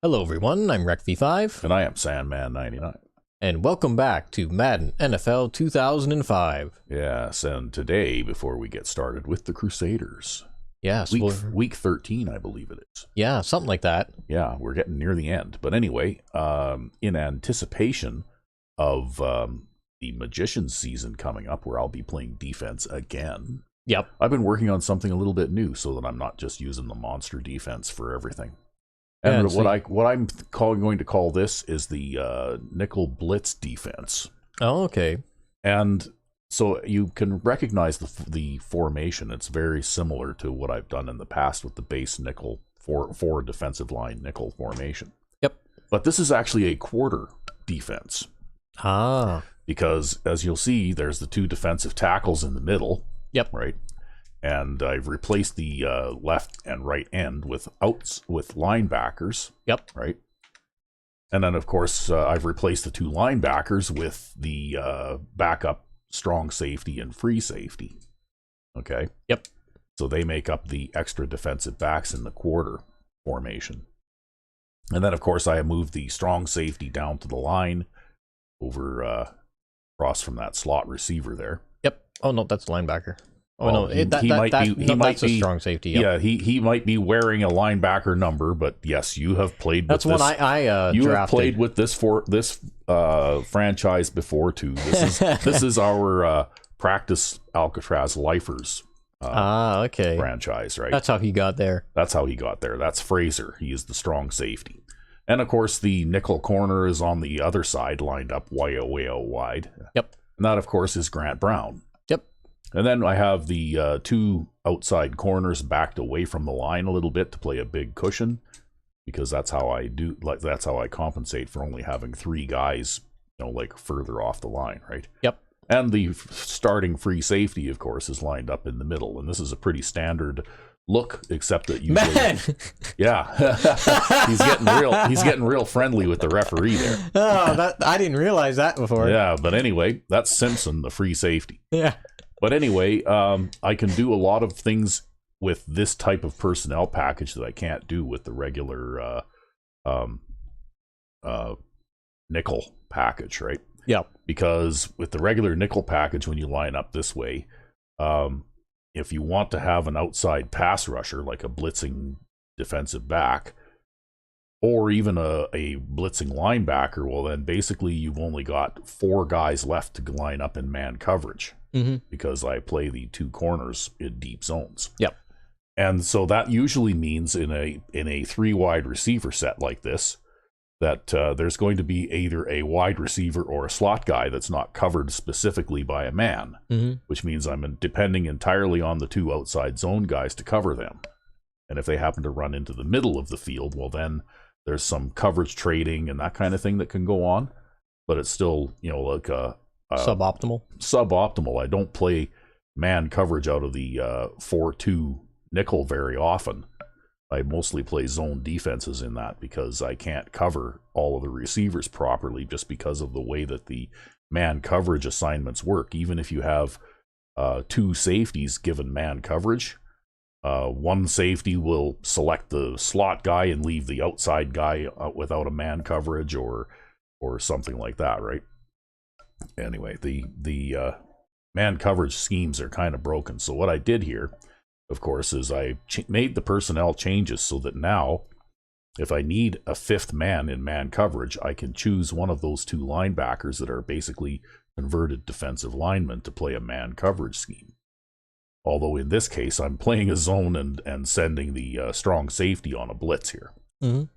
Hello everyone, I'm RecV5, And I am Sandman99. and welcome back to Madden NFL 2005. Yes, and today, before we get started with the Crusaders, Yes, week 13, I believe it is. yeah, something like that. Yeah, we're getting near the end. But anyway, in anticipation of the Magician's season coming up, where I'll be playing defense again, Yep. I've been working on something a little bit new so that I'm not just using the monster defense for everything. And what I'm going to call this is the nickel blitz defense. Oh, okay. And so you can recognize the formation. It's very similar to what I've done in the past with the base nickel for defensive line nickel formation. Yep. But this is actually a quarter defense. Ah. Because as you'll see, there's the two defensive tackles in the middle. Yep. Right. And I've replaced the left and right end with linebackers. Yep. Right. And then, of course, I've replaced the two linebackers with the backup strong safety and free safety. Okay. Yep. So they make up the extra defensive backs in the quarter formation. And then, of course, I have moved the strong safety down to the line over across from that slot receiver there. Yep. Oh, no, that's linebacker. Oh, no, that's a strong safety. Yep. Yeah, he might be wearing a linebacker number, but yes, you have played with that's one I you drafted. have played with this franchise before too. This is our practice Alcatraz lifers okay. franchise, right? That's how he got there. That's how he got there. That's Fraser. He is the strong safety. And of course the nickel corner is on the other side, lined up way out wide. Yep. And that of course is Grant Brown. Yep. And then I have the two outside corners backed away from the line a little bit to play a big cushion, because that's how I do. Like that's how I compensate for only having three guys, like further off the line, right? Yep. And the starting free safety, of course, is lined up in the middle, and this is a pretty standard look, except that usually, Man! Yeah, he's getting real friendly with the referee there. Oh, I didn't realize that before. Yeah, but anyway, that's Simpson, the free safety. Yeah. But anyway, I can do a lot of things with this type of personnel package that I can't do with the regular nickel package, right? Yeah. Because with the regular nickel package, when you line up this way, if you want to have an outside pass rusher, like a blitzing defensive back, or even a blitzing linebacker, well, then basically you've only got four guys left to line up in man coverage. Mm-hmm. Because I play the two corners in deep zones. Yep. And so that usually means in a three wide receiver set like this, that there's going to be either a wide receiver or a slot guy that's not covered specifically by a man, which means I'm depending entirely on the two outside zone guys to cover them. And if they happen to run into the middle of the field, well, then there's some coverage trading and that kind of thing that can go on. But it's still, like a suboptimal. I don't play man coverage out of the 4-2 nickel very often. I mostly play zone defenses in that because I can't cover all of the receivers properly just because of the way that the man coverage assignments work. Even if you have two safeties given man coverage, one safety will select the slot guy and leave the outside guy without a man coverage or something like that, right? Anyway, the man coverage schemes are kind of broken. So what I did here, of course, is I made the personnel changes so that now, if I need a fifth man in man coverage, I can choose one of those two linebackers that are basically converted defensive linemen to play a man coverage scheme. Although in this case, I'm playing a zone and sending the strong safety on a blitz here. Mm-hmm.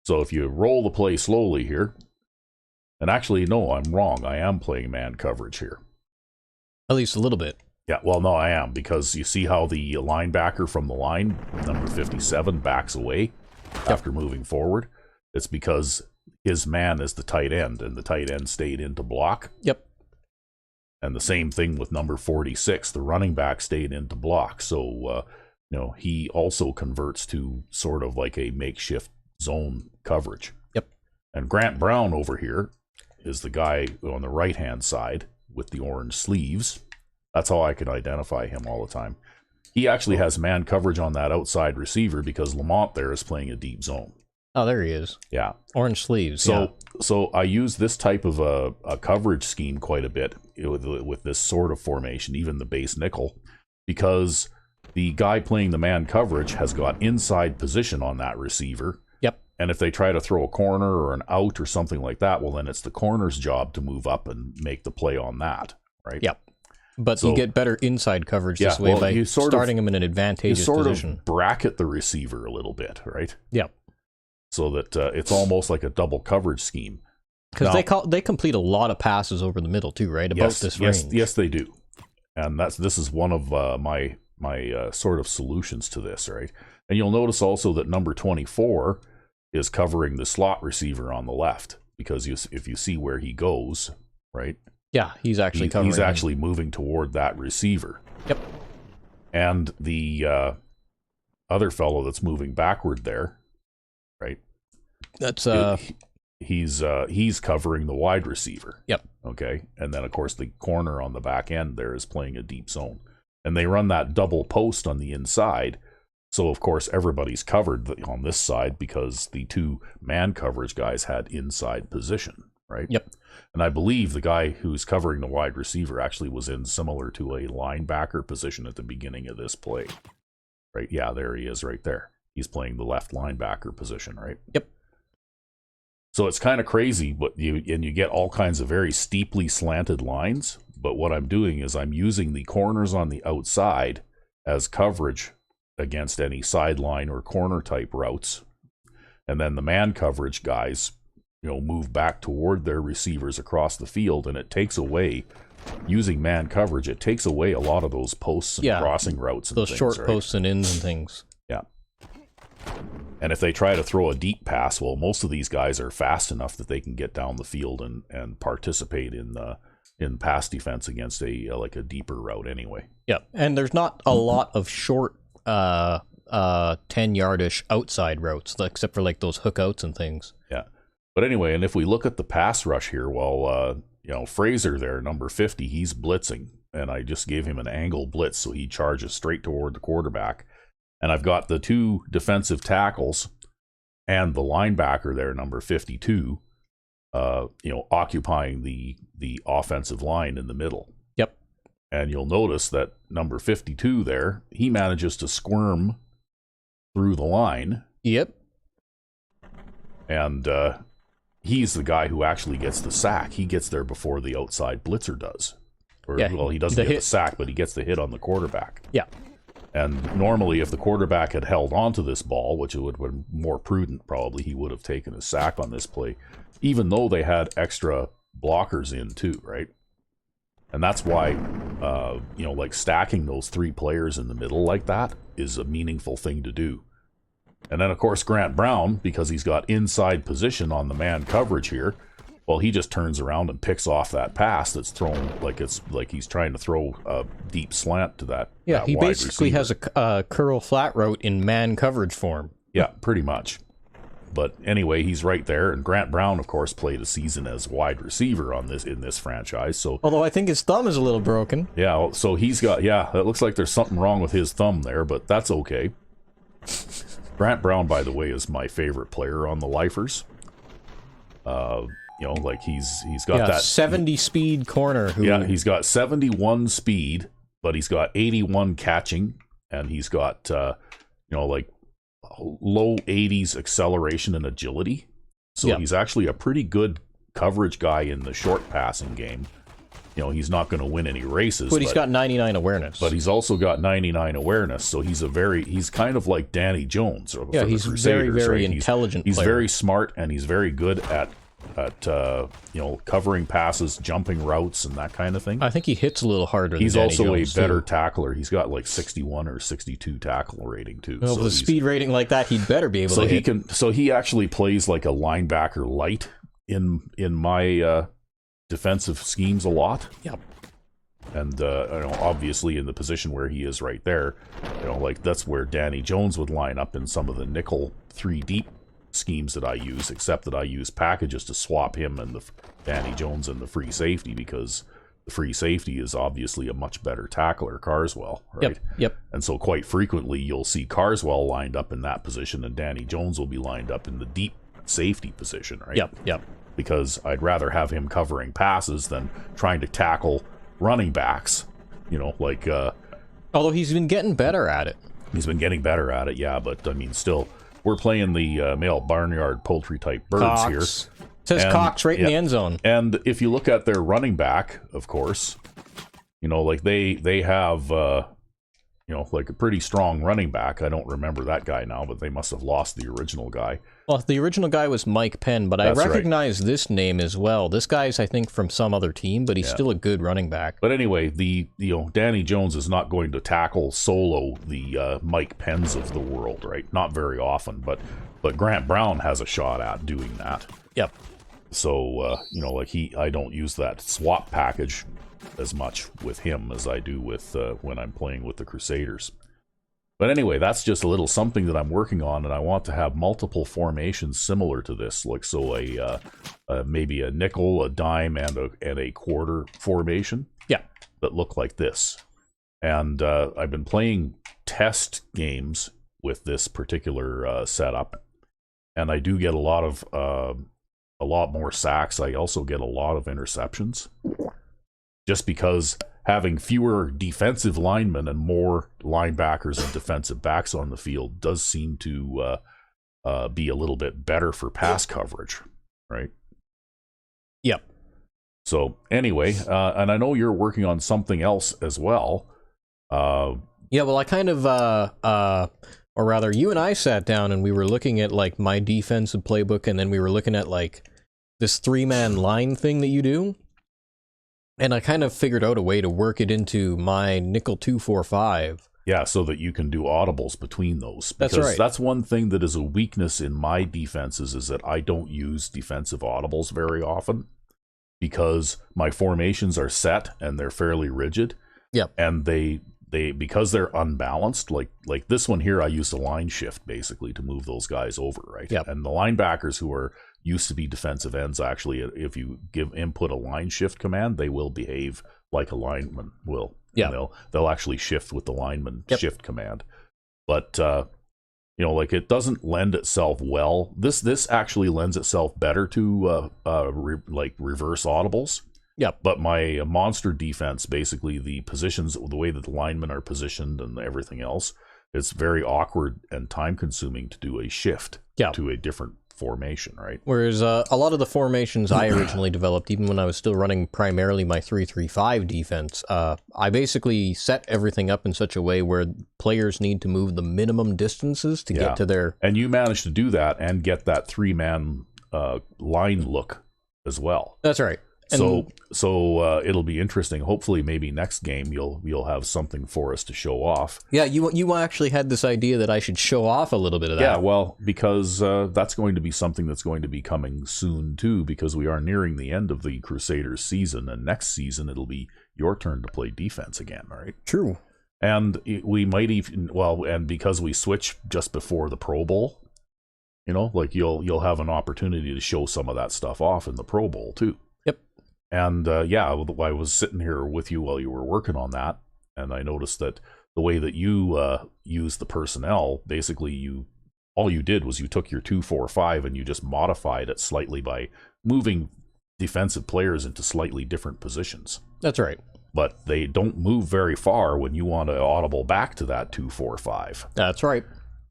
So if you roll the play slowly here, and actually, no, I'm wrong. I am playing man coverage here. At least a little bit. Yeah, well, no, I am, because you see how the linebacker from the line, number 57, backs away after moving forward? It's because his man is the tight end, and the tight end stayed in to block. Yep. And the same thing with number 46, the running back stayed in to block. So, he also converts to sort of like a makeshift zone coverage. Yep. And Grant Brown over here is the guy on the right-hand side with the orange sleeves. That's how I can identify him all the time. He actually has man coverage on that outside receiver because Lamont there is playing a deep zone. Oh, there he is. Yeah. Orange sleeves. So I use this type of a coverage scheme quite a bit with this sort of formation, even the base nickel, because the guy playing the man coverage has got inside position on that receiver. Yep. And if they try to throw a corner or an out or something like that, well, then it's the corner's job to move up and make the play on that, right? Yep. But you get better inside coverage this way by starting him in an advantageous position. You sort of bracket the receiver a little bit, right? Yep. So that it's almost like a double coverage scheme. Because they complete a lot of passes over the middle too, right? About this range. Yes, they do. And this is one of my sort of solutions to this, right? And you'll notice also that number 24 is covering the slot receiver on the left, because if you see where he goes, right? Yeah, he's actually covering. He's actually moving toward that receiver. Yep. And the other fellow that's moving backward there, right? That's he's covering the wide receiver. Yep. Okay. And then of course the corner on the back end there is playing a deep zone. And they run that double post on the inside. So of course everybody's covered on this side because the two man coverage guys had inside position, right? Yep. And I believe the guy who's covering the wide receiver actually was in similar to a linebacker position at the beginning of this play. Right? Yeah, there he is right there. He's playing the left linebacker position, right? Yep. So it's kind of crazy, but you get all kinds of very steeply slanted lines. But what I'm doing is I'm using the corners on the outside as coverage against any sideline or corner type routes. And then the man coverage guys, move back toward their receivers across the field, and it takes away, using man coverage, it takes away a lot of those posts and crossing routes and those things, short right? posts and ins and things. Yeah. And if they try to throw a deep pass, well, most of these guys are fast enough that they can get down the field and participate in pass defense against a deeper route anyway. Yeah, and there's not a lot of short 10-yardish outside routes, except for like those hook outs and things. Yeah. But anyway, and if we look at the pass rush here, well, Fraser there, number 50, he's blitzing, and I just gave him an angle blitz, so he charges straight toward the quarterback. And I've got the two defensive tackles and the linebacker there, number 52, occupying the offensive line in the middle. Yep. And you'll notice that number 52 there, he manages to squirm through the line. Yep. And he's the guy who actually gets the sack. He gets there before the outside blitzer does. He doesn't get the sack, but he gets the hit on the quarterback. Yeah. And normally, if the quarterback had held onto this ball, which it would have been more prudent, probably he would have taken a sack on this play, even though they had extra blockers in too, right? And that's why, stacking those three players in the middle like that is a meaningful thing to do. And then, of course, Grant Brown, because he's got inside position on the man coverage here, well, he just turns around and picks off that pass that's thrown like he's trying to throw a deep slant to that. Yeah, that he wide basically receiver. has a curl flat route in man coverage form. Yeah, pretty much. But anyway, he's right there, and Grant Brown, of course, played a season as wide receiver in this franchise. So, although I think his thumb is a little broken. Yeah, so he's got it looks like there's something wrong with his thumb there, but that's okay. Grant Brown, by the way, is my favorite player on the Lifers. He's got that 70 speed corner. He's got 71 speed, but he's got 81 catching, and he's got low 80s acceleration and agility. So he's actually a pretty good coverage guy in the short passing game. He's not going to win any races, but he's got 99 awareness. But he's also got 99 awareness, so he's kind of like Danny Jones. He's very, very intelligent. He's very smart, and he's very good at covering passes, jumping routes, and that kind of thing. I think he hits a little harder. He's than Danny also Jones a better too. Tackler. He's got like 61 or 62 tackle rating too. Well, with a speed rating like that, he'd better be able to hit. So he actually plays like a linebacker light in my defensive schemes a lot. Yep. And obviously in the position where he is right there, that's where Danny Jones would line up in some of the nickel 3 deep schemes that I use, except that I use packages to swap him and the Danny Jones and the free safety, because the free safety is obviously a much better tackler, Carswell, right? Yep. And so quite frequently you'll see Carswell lined up in that position and Danny Jones will be lined up in the deep safety position, right? Yep. Because I'd rather have him covering passes than trying to tackle running backs, like... Although he's been getting better at it. He's been getting better at it, yeah, but, I mean, still, we're playing the male barnyard poultry-type birds Cox. here. It says Cox right in the end zone. And if you look at their running back, of course, like they have... like a pretty strong running back. I don't remember that guy now, but they must have lost the original guy. Well, the original guy was Mike Penn, but I recognize this name as well. This guy's, I think, from some other team, but he's still a good running back. But anyway, Danny Jones is not going to tackle solo the Mike Penns of the world, right? Not very often, but Grant Brown has a shot at doing that. Yep. So, I don't use that swap package as much with him as I do with when I'm playing with the Crusaders. But anyway, that's just a little something that I'm working on, and I want to have multiple formations similar to this, like so maybe a nickel, a dime, and a quarter formation. Yeah, that look like this. And I've been playing test games with this particular setup, and I do get a lot more sacks. I also get a lot of interceptions. Just because having fewer defensive linemen and more linebackers and defensive backs on the field does seem to be a little bit better for pass coverage, right? Yep. So anyway, and I know you're working on something else as well. Yeah, well, I kind of, or rather, you and I sat down and we were looking at like my defensive playbook, and then we were looking at like this 3-man line thing that you do. And I kind of figured out a way to work it into my nickel 2-4-5. Yeah, so that you can do audibles between those. Because that's right. That's one thing that is a weakness in my defenses, is that I don't use defensive audibles very often because my formations are set and they're fairly rigid. Yep. And they because they're unbalanced, like this one here, I used a line shift basically to move those guys over, right? Yep. And the linebackers who are used to be defensive ends, actually, if you input a line shift command, they will behave like a lineman will. Yeah. They'll actually shift with the lineman shift command. But it doesn't lend itself well. This actually lends itself better to reverse audibles. Yeah. But my monster defense, basically the positions, the way that the linemen are positioned and everything else, it's very awkward and time consuming to do a shift to a different formation, right? Whereas a lot of the formations I originally developed, even when I was still running primarily my 3-3-5 defense, I basically set everything up in such a way where players need to move the minimum distances to get to their... And you managed to do that and get that 3-man line look as well. That's right. And so it'll be interesting. Hopefully, maybe next game you'll have something for us to show off. Yeah, you actually had this idea that I should show off a little bit of that. Yeah, well, because that's going to be something that's going to be coming soon too. Because we are nearing the end of the Crusaders season, and next season it'll be your turn to play defense again, right? True. And we might even and because we switch just before the Pro Bowl, you'll have an opportunity to show some of that stuff off in the Pro Bowl too. And I was sitting here with you while you were working on that, and I noticed that the way that you use the personnel, basically all you did was you took your 2-4-5 and you just modified it slightly by moving defensive players into slightly different positions. That's right. But they don't move very far when you want to audible back to that 2-4-5. That's right.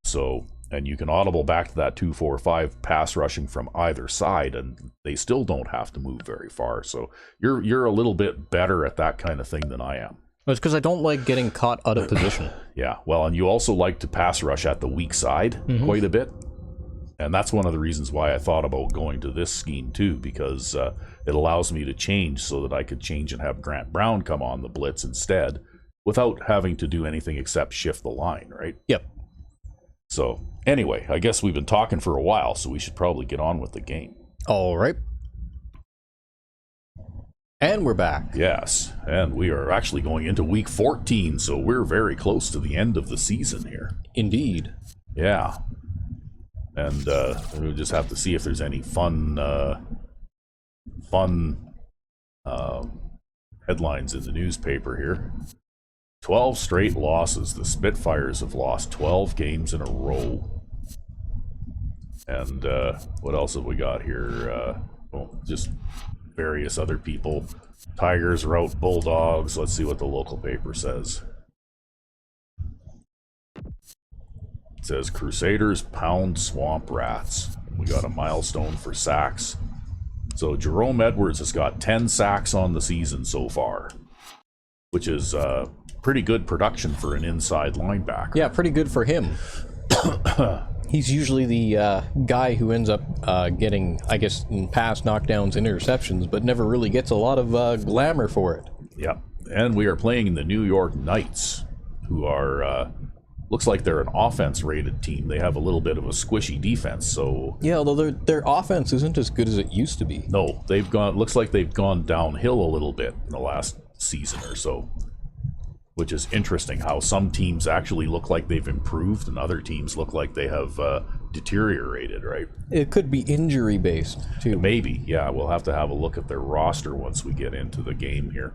So... And you can audible back to that 2-4-5 pass rushing from either side, and they still don't have to move very far. So you're a little bit better at that kind of thing than I am. It's because I don't like getting caught out of position. Yeah, well, and you also like to pass rush at the weak side quite a bit. And that's one of the reasons why I thought about going to this scheme too, because it allows me to change so that I could change and have Grant Brown come on the blitz instead without having to do anything except shift the line, right? Yep. So, anyway, I guess we've been talking for a while, so we should probably get on with the game. All right. And we're back. Yes, and we are actually going into week 14, so we're very close to the end of the season here. Indeed. Yeah. And we'll just have to see if there's any fun headlines in the newspaper here. 12 straight losses. The Spitfires have lost 12 games in a row. And what else have we got here? Well, just various other people. Tigers rout Bulldogs. Let's see what the local paper says. It says Crusaders pound Swamp Rats. We got a milestone for sacks. So Jerome Edwards has got 10 sacks on the season so far, which is pretty good production for an inside linebacker. Yeah, pretty good for him. He's usually the guy who ends up getting, I guess, in pass knockdowns and interceptions, but never really gets a lot of glamour for it. Yep. And we are playing the New York Knights, who are, looks like they're an offense-rated team. They have a little bit of a squishy defense, so... Yeah, although their offense isn't as good as it used to be. No, looks like they've gone downhill a little bit in the last season or so. Which is interesting, how some teams actually look like they've improved and other teams look like they have deteriorated, right? It could be injury-based, too. Maybe, yeah. We'll have to have a look at their roster once we get into the game here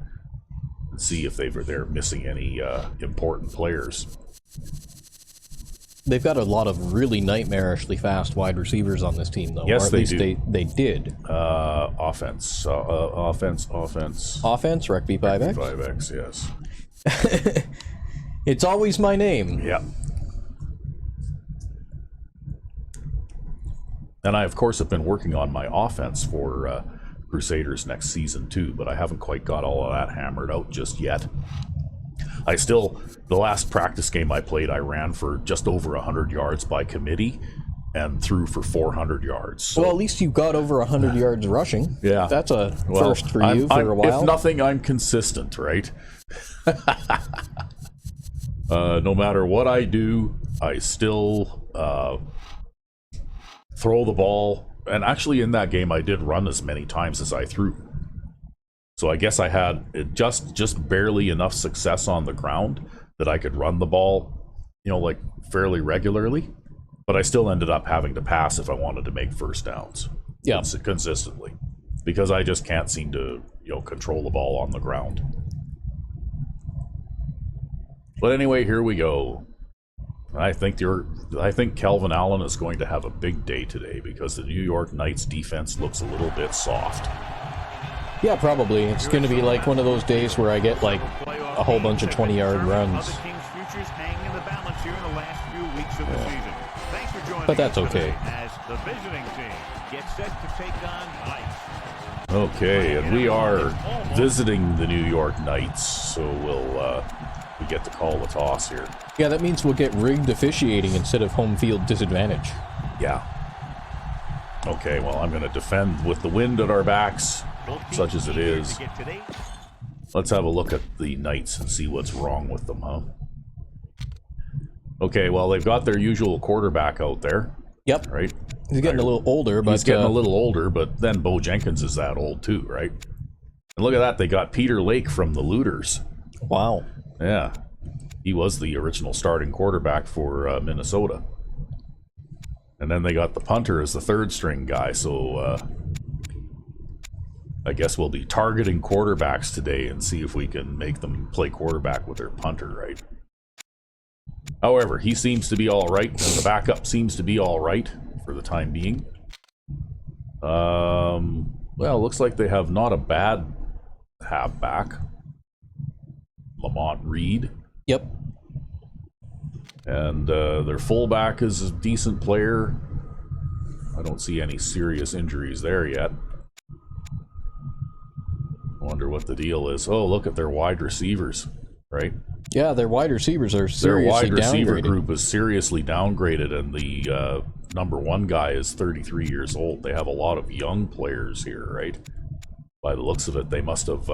and see if they're missing any important players. They've got a lot of really nightmarishly fast wide receivers on this team, though. Yes, or at they least do. They did. Offense. Offense. Offense, Rec B 5X. 5X, yes. It's always my name. Yeah. And I, of course, have been working on my offense for Crusaders next season, too, but I haven't quite got all of that hammered out just yet. The last practice game I played, I ran for just over 100 yards by committee and threw for 400 yards. So, Well, at least you got over 100 yards rushing. Yeah. That's a first for you for a while. If nothing, I'm consistent, right? No matter what I do, I still throw the ball. And actually in that game, I did run as many times as I threw. So I guess I had just barely enough success on the ground that I could run the ball, like fairly regularly. But I still ended up having to pass if I wanted to make first downs. Yeah. Consistently. Because I just can't seem to, control the ball on the ground. But anyway, here we go. I think Kelvin Allen is going to have a big day today because the New York Knights defense looks a little bit soft. Yeah, probably. It's going to be like one of those days where I get like a whole bunch of 20-yard runs. But that's okay. Okay, and we are visiting the New York Knights, so we get to call the toss here. Yeah, that means we'll get rigged officiating instead of home field disadvantage. Yeah. Okay, well, I'm going to defend with the wind at our backs, such as it is. Let's have a look at the Knights and see what's wrong with them, huh? Okay, well, they've got their usual quarterback out there. Yep. Right? He's getting a little older, but... He's getting a little older, but then Bo Jenkins is that old too, right? And look at that, they got Peter Lake from the Looters. Wow. Yeah. He was the original starting quarterback for Minnesota. And then they got the punter as the third string guy, so I guess we'll be targeting quarterbacks today and see if we can make them play quarterback with their punter, right? However, he seems to be all right, and the backup seems to be all right for the time being. Well, looks like they have not a bad halfback. Lamont Reed. Yep. And their fullback is a decent player. I don't see any serious injuries there yet. Wonder what the deal is. Oh, look at their wide receivers, right? Yeah, their wide receivers are Their seriously wide receiver downgraded. group is seriously downgraded, and the number one guy is 33 years old. They have a lot of young players here, right? By the looks of it, they must have...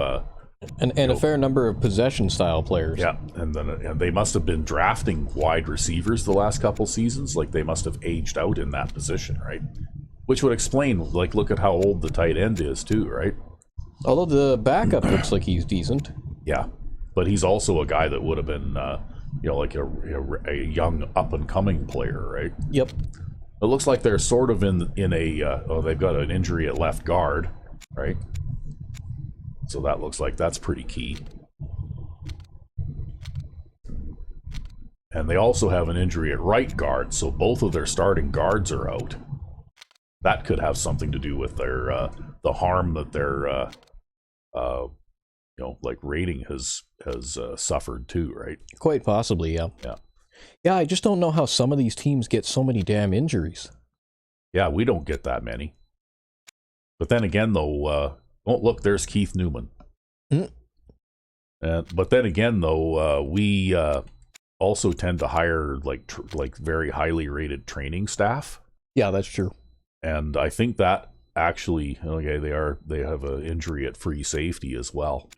And a fair number of possession-style players. Yeah, and they must have been drafting wide receivers the last couple seasons. Like, they must have aged out in that position, right? Which would explain, like, look at how old the tight end is, too, right? Although the backup looks like he's decent. Yeah, but he's also a guy that would have been, like a young up-and-coming player, right? Yep. It looks like they're sort of in a... they've got an injury at left guard, right? So that looks like that's pretty key. And they also have an injury at right guard, so both of their starting guards are out. That could have something to do with their the harm that their like rating has suffered too, right? Quite possibly, yeah. Yeah. Yeah, I just don't know how some of these teams get so many damn injuries. Yeah, we don't get that many. But then again, though, oh look, there's Keith Newman. But then again, though, we also tend to hire like very highly rated training staff. Yeah, that's true. And I think that actually, okay, they have an injury at free safety as well.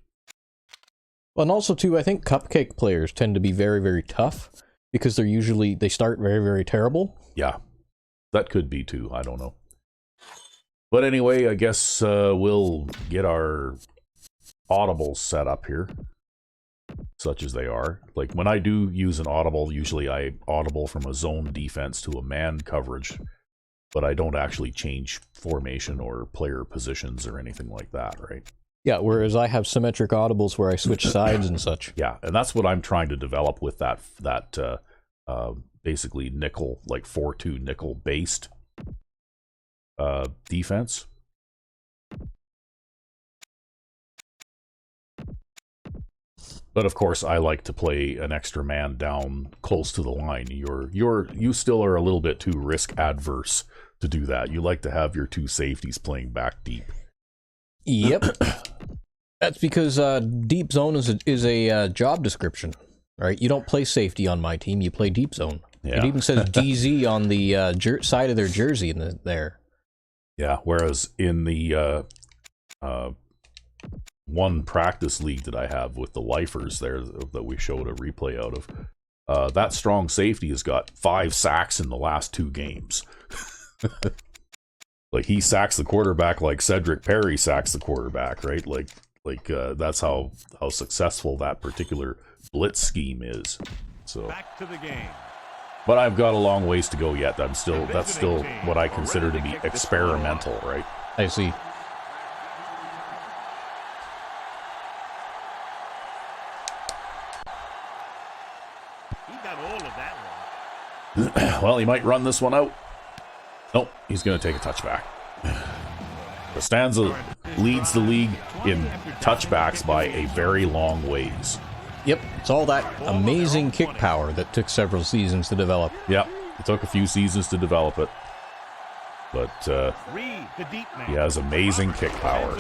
Well, and also too, I think cupcake players tend to be very, very tough because they start very, very terrible. Yeah, that could be too. I don't know. But anyway, I guess we'll get our audibles set up here, such as they are. Like when I do use an audible, usually I audible from a zone defense to a man coverage, but I don't actually change formation or player positions or anything like that, right? Yeah, whereas I have symmetric audibles where I switch sides and such. Yeah, and that's what I'm trying to develop with that basically nickel, like 4-2 nickel based defense. But of course, I like to play an extra man down close to the line. You still are a little bit too risk adverse to do that. You like to have your two safeties playing back deep. Yep. That's because deep zone is a job description. All right, you don't play safety on my team. You play deep zone. Yeah. It even says DZ on the side of their jersey there. Yeah. Whereas in the one practice league that I have with the lifers there that we showed a replay out of, that strong safety has got 5 sacks in the last 2 games. Like he sacks the quarterback like Cedric Perry sacks the quarterback, right? Like that's how successful that particular blitz scheme is. So back to the game. But I've got a long ways to go yet. That's still what I consider to be experimental, right? I see. He got all of that one. Well, he might run this one out. Nope, he's going to take a touchback. Costanza leads the league in touchbacks by a very long ways. Yep, it's all that amazing kick power that took several seasons to develop. Yep, it took a few seasons to develop it. But he has amazing kick power.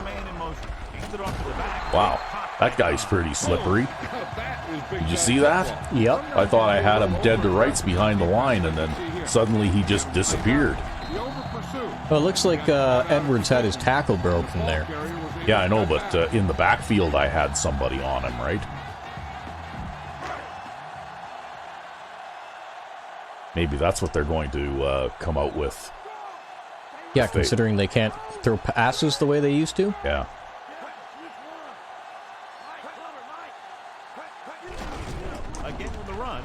Wow, that guy's pretty slippery. Did you see that? Yep. I thought I had him dead to rights behind the line, and then suddenly he just disappeared. Well, it looks like Edwards had his tackle broken there. Yeah, I know, but in the backfield I had somebody on him, right? Maybe that's what they're going to come out with. Yeah, considering they can't throw passes the way they used to. Yeah. Again with the run.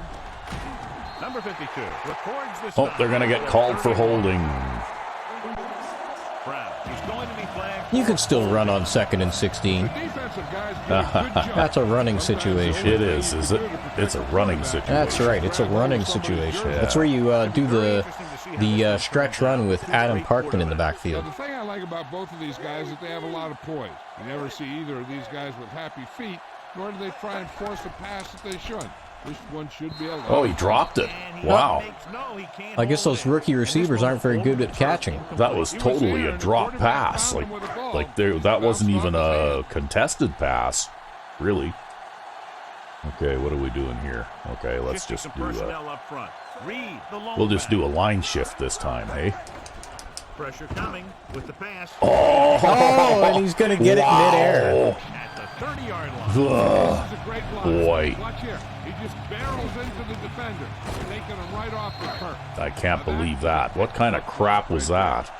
Number 52 records this. Oh, they're going to get called for holding. He's going to be flagged. You could still run on 2nd and 16. That's a running situation. It is it? It's a running situation. That's right, it's a running situation. Yeah. That's where you do the stretch run with Adam Parkman in the backfield. Now, the thing I like about both of these guys is that they have a lot of poise. You never see either of these guys with happy feet, nor do they try and force a pass that they shouldn't. This one should be allowed. Oh, he dropped it. Wow. I guess those rookie receivers aren't very good at catching. That was totally a drop pass. That wasn't even a contested pass, really. Okay, what are we doing here? Okay, let's just do we'll just do a line shift this time, hey? Pressure coming with the pass. Oh, and he's going to get it midair. At the 30-yard line. Boy. Watch here. He just barrels into the defender, taking him right off the turf. I can't believe that. What kind of crap was that?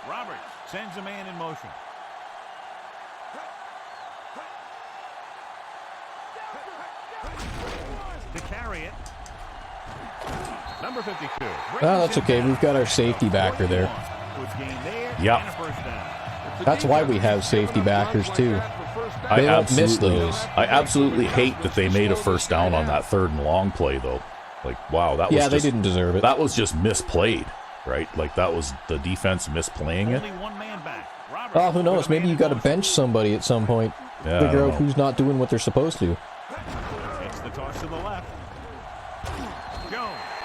Roberts sends a man in motion. To carry it. Number 52. Oh, that's okay. We've got our safety backer there. Yep. That's why we have safety backers, too. They don't miss those. I absolutely hate that they made a first down on that 3rd and long play, though. Like, wow, that was Yeah, they didn't deserve it. That was just misplayed, right? Like, that was the defense misplaying it. Oh, who knows? Maybe you got to bench somebody at some point. Yeah, Figure out who's not doing what they're supposed to. It's the toss to the left.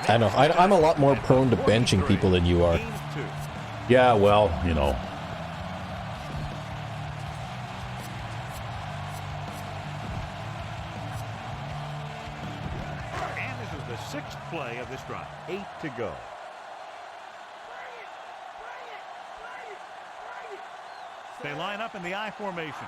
I know. I'm a lot more prone to benching people than you are. Yeah, well, you know. And this is the 6th play of this drive. 8 to go. They line up in the I formation.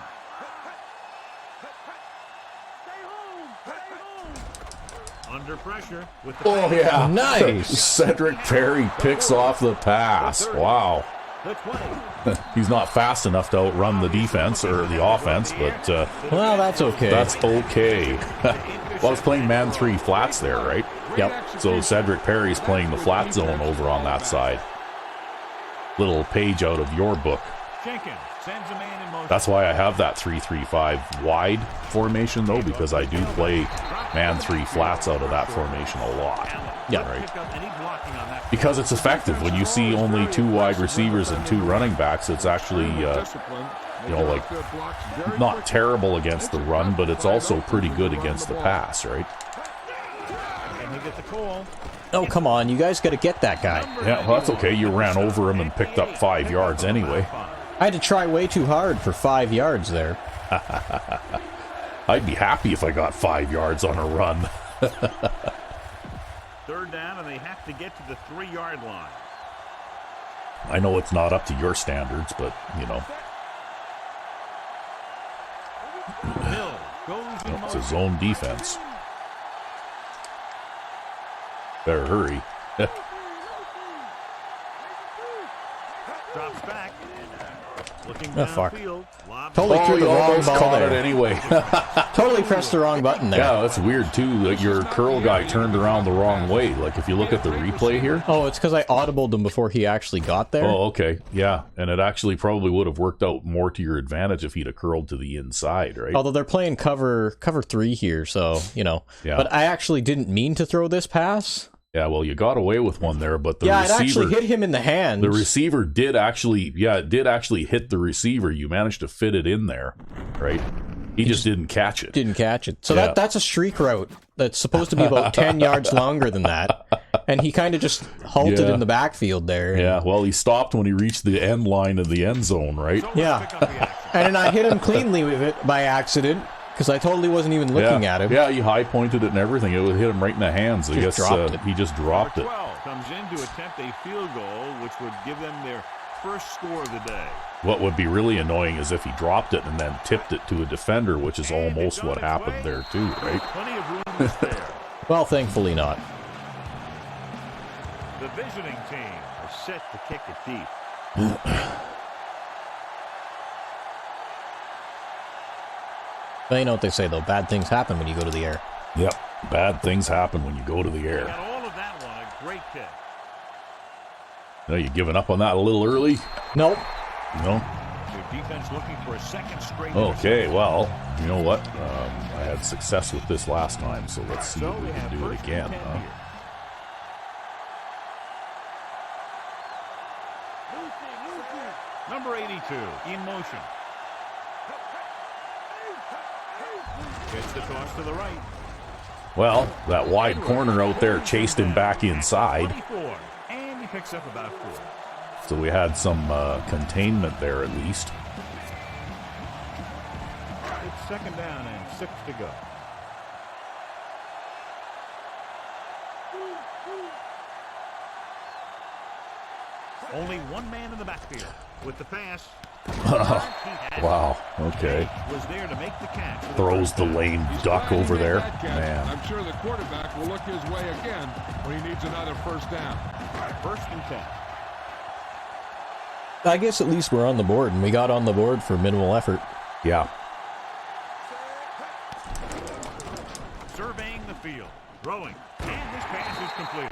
Under pressure with the Oh, yeah. Nice. Cedric Perry picks off the pass. Wow. the 20. He's not fast enough to outrun the defense or the offense, but Well, that's okay. that's okay. Well, I was playing man 3 flats there, right? Yep. So Cedric Perry's playing the flat zone over on that side. Little page out of your book. Jenkin sends a man in motion. That's why I have that 3-3-5 wide formation, though, because I do play man 3 flats out of that formation a lot. Yeah. Right. Because it's effective. When you see only 2 wide receivers and 2 running backs, it's actually, you know, like, not terrible against the run, but it's also pretty good against the pass, right? And he gets the call. Oh, come on. You guys got to get that guy. Yeah, well, that's okay. You ran over him and picked up 5 yards anyway. I had to try way too hard for 5 yards there. I'd be happy if I got 5 yards on a run. 3rd down, and they have to get to the 3-yard line. I know it's not up to your standards, but, you know. Hill goes in It's a motion. zone defense. Better hurry. Drops back. Looking Oh, fuck. downfield. Lob Totally threw Oh, the you wrong almost ball caught it there. anyway. Totally pressed the wrong button there. Yeah, that's weird, too. That your curl guy turned around the wrong way. Like, if you look at the replay here. Oh, it's because I audibled him before he actually got there. Oh, okay. Yeah, and it actually probably would have worked out more to your advantage if he'd have curled to the inside, right? Although they're playing cover 3 here, so, you know. Yeah. But I actually didn't mean to throw this pass. Yeah, well, you got away with one there, but the Yeah, receiver... it actually hit him in the hands. The receiver did actually, it did actually hit the receiver. You managed to fit it in there, right? He just didn't catch it. Didn't catch it. So Yeah. that's a streak route that's supposed to be about 10 yards longer than that. And he kind of just halted Yeah. in the backfield there. Yeah, well, he stopped when he reached the end line of the end zone, right? Yeah. And then I hit him cleanly with it by accident because I totally wasn't even looking at him. Yeah, he high pointed it and everything. It would hit him right in the hands. I guess dropped it. he just dropped it. 12 comes in to attempt a field goal, which would give them their first score of the day. What would be really annoying is if he dropped it and then tipped it to a defender, which is And almost it's on what its happened way. there too, right? Plenty of room to spare. Well, thankfully not. The visiting team is set to kick it deep. But you know what they say, though. Bad things happen when you go to the air. Yep. Bad things happen when you go to the air. Got all of that one. A great kick. You know, you giving up on that a little early? Nope. No? Their defense looking for a second straight. Okay, well, you know what? I had success with this last time, so let's see if we can do it again. Huh? Number 82 in motion. Gets the toss to the right. Well, that wide corner out there chased him back inside, 24. And he picks up about 4. so we had some containment there at least. It's 2nd down and 6 to go. Only one man in the backfield with the pass. Wow, okay. Was there to make the catch. Throws the lame duck over there. Man. I'm sure the quarterback will look his way again when he needs another first down. 1st and 10. I guess at least we're on the board, and we got on the board for minimal effort. Yeah. Surveying the field. Throwing. And this pass is completed.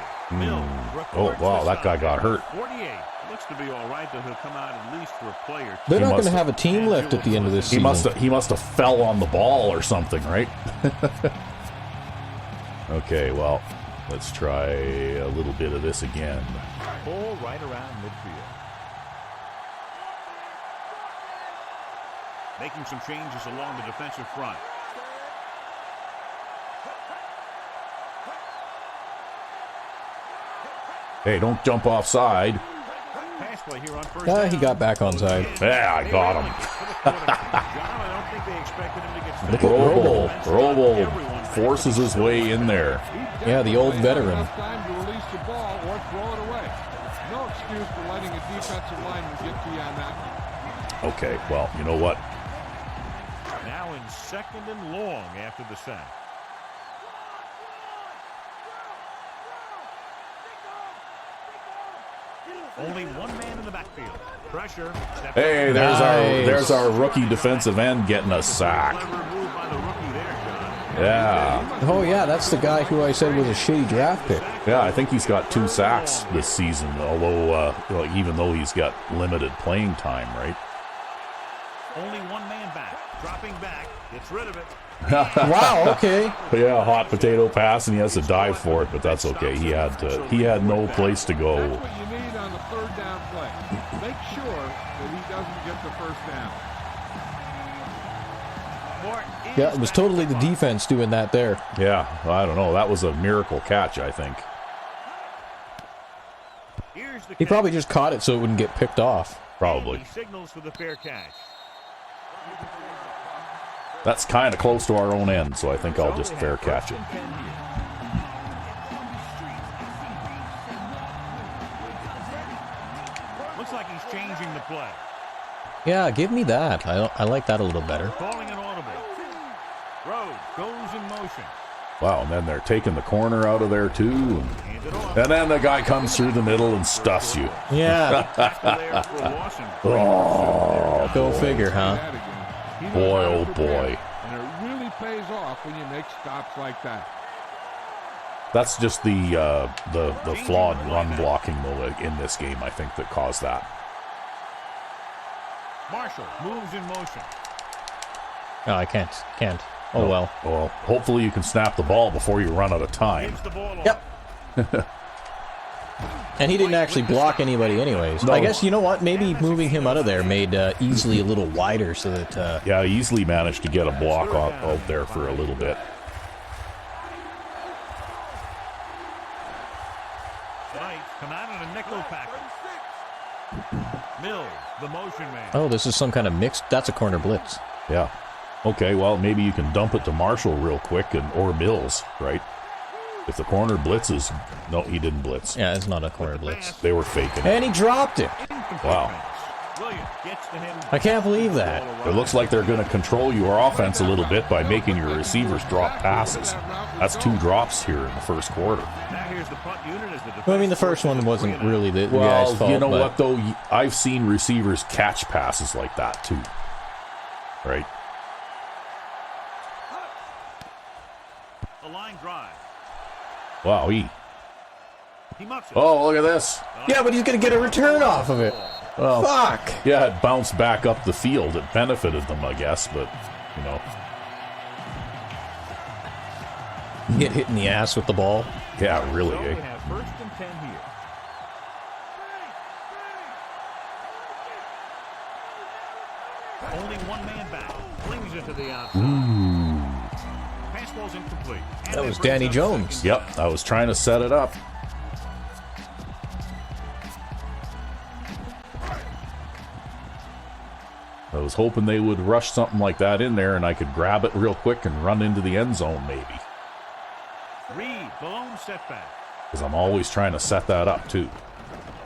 Oh, wow, that guy got hurt. 48. Looks to be all right, though he'll come out at least for a play or two. They're He not going to must have a team left at the end of this season. He must have fell on the ball or something, right? Okay, well, let's try a little bit of this again. Ball right around midfield. Making some changes along the defensive front. Hey, don't jump offside. Pass play here on first Yeah, down. he got back on side. Yeah, I got him. I don't think they expected him to get Look at Robo. Robo forces his way in there. Yeah, the old veteran. Enough time to release the ball or throw it away. No excuse for letting a defensive lineman get to you on that one. Okay, well, you know what? Now in second and long after the sack. Only one man in the backfield. Pressure. Hey, there's our rookie defensive end getting a sack. Clever move by the rookie there, John. Yeah, Oh, yeah, that's the guy who I said was a shitty draft pick. yeah. I think he's got 2 sacks this season. Although, even though he's got limited playing time, right? Only one man back. Dropping back. Gets rid of it. Wow, okay. Yeah, hot potato pass, and he has to dive for it, but that's okay. He had no place to go. That's what you need on the third down play. Make sure that he doesn't get the first down. Yeah, it was totally the defense doing that there. Yeah, I don't know. That was a miracle catch, I think. Here's the He catch. probably just caught it so it wouldn't get picked off. Probably. He signals for the fair catch. That's kind of close to our own end, so I think I'll just fair catch it. Looks like he's changing the play. Yeah, give me that. I like that a little better. Calling an audible. Rhodes goes in motion. Wow, and then they're taking the corner out of there too. Hands it off. And then the guy comes through the middle and stuffs you. Yeah, Tackle there for Lawson. Oh, go figure, huh? That again. He knows boy, how to oh prepare, boy. And it really pays off when you make stops like that. That's just the flawed run blocking though in this game, I think, that caused that. Marshall moves in motion. No, I can't. Oh, well. Well, hopefully you can snap the ball before you run out of time. Gives the ball Yep. And he didn't actually block anybody anyways. No. I guess, you know what? Maybe moving him out of there made Easley a little wider so that... Yeah, he easily managed to get a block out there for a little bit. Tonight, come out in a nickel package. Mills, the motion man. Oh, this is some kind of mixed... That's a corner blitz. Yeah. Okay, well, maybe you can dump it to Marshall real quick or Mills, right? If the corner blitzes... No, he didn't blitz. Yeah, it's not a corner blitz. They were faking it. And he dropped it. Wow. Williams gets to him. I can't believe that. It looks like they're going to control your offense a little bit by making your receivers drop passes. That's 2 drops here in the first quarter. Now here's the punt unit as the Well, I mean, the first one wasn't really the guy's Well, fault. you know but what, though? I've seen receivers catch passes like that, too. Right? The line drive. Wow, He muffs it. Oh, look at this. Yeah, but he's going to get a return off of it. Well, Fuck. yeah, it bounced back up the field. It benefited them, I guess, but, you know. Get hit in the ass with the ball. Yeah, really, So we eh? have first and 10 here. Only one man back. Flings it to the outside. Pass ball's incomplete. And That they was bring Danny up Jones. Yep, I was trying to set it up. I was hoping they would rush something like that in there and I could grab it real quick and run into the end zone maybe. second. Reed, blown setback. Because I'm always trying to set that up too.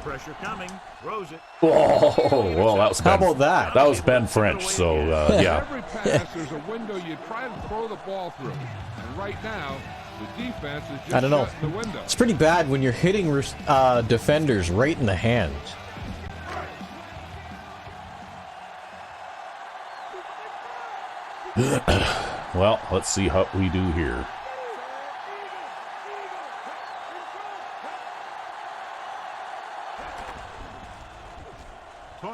Pressure coming. Throws it. Oh, well, that was How Ben. about that? That was Ben French, so yeah. Every pass, there's a window you try to throw the ball through. And right now, the defense is just I don't know. shutting the window. It's pretty bad when you're hitting defenders right in the hands. Well, let's see how we do here.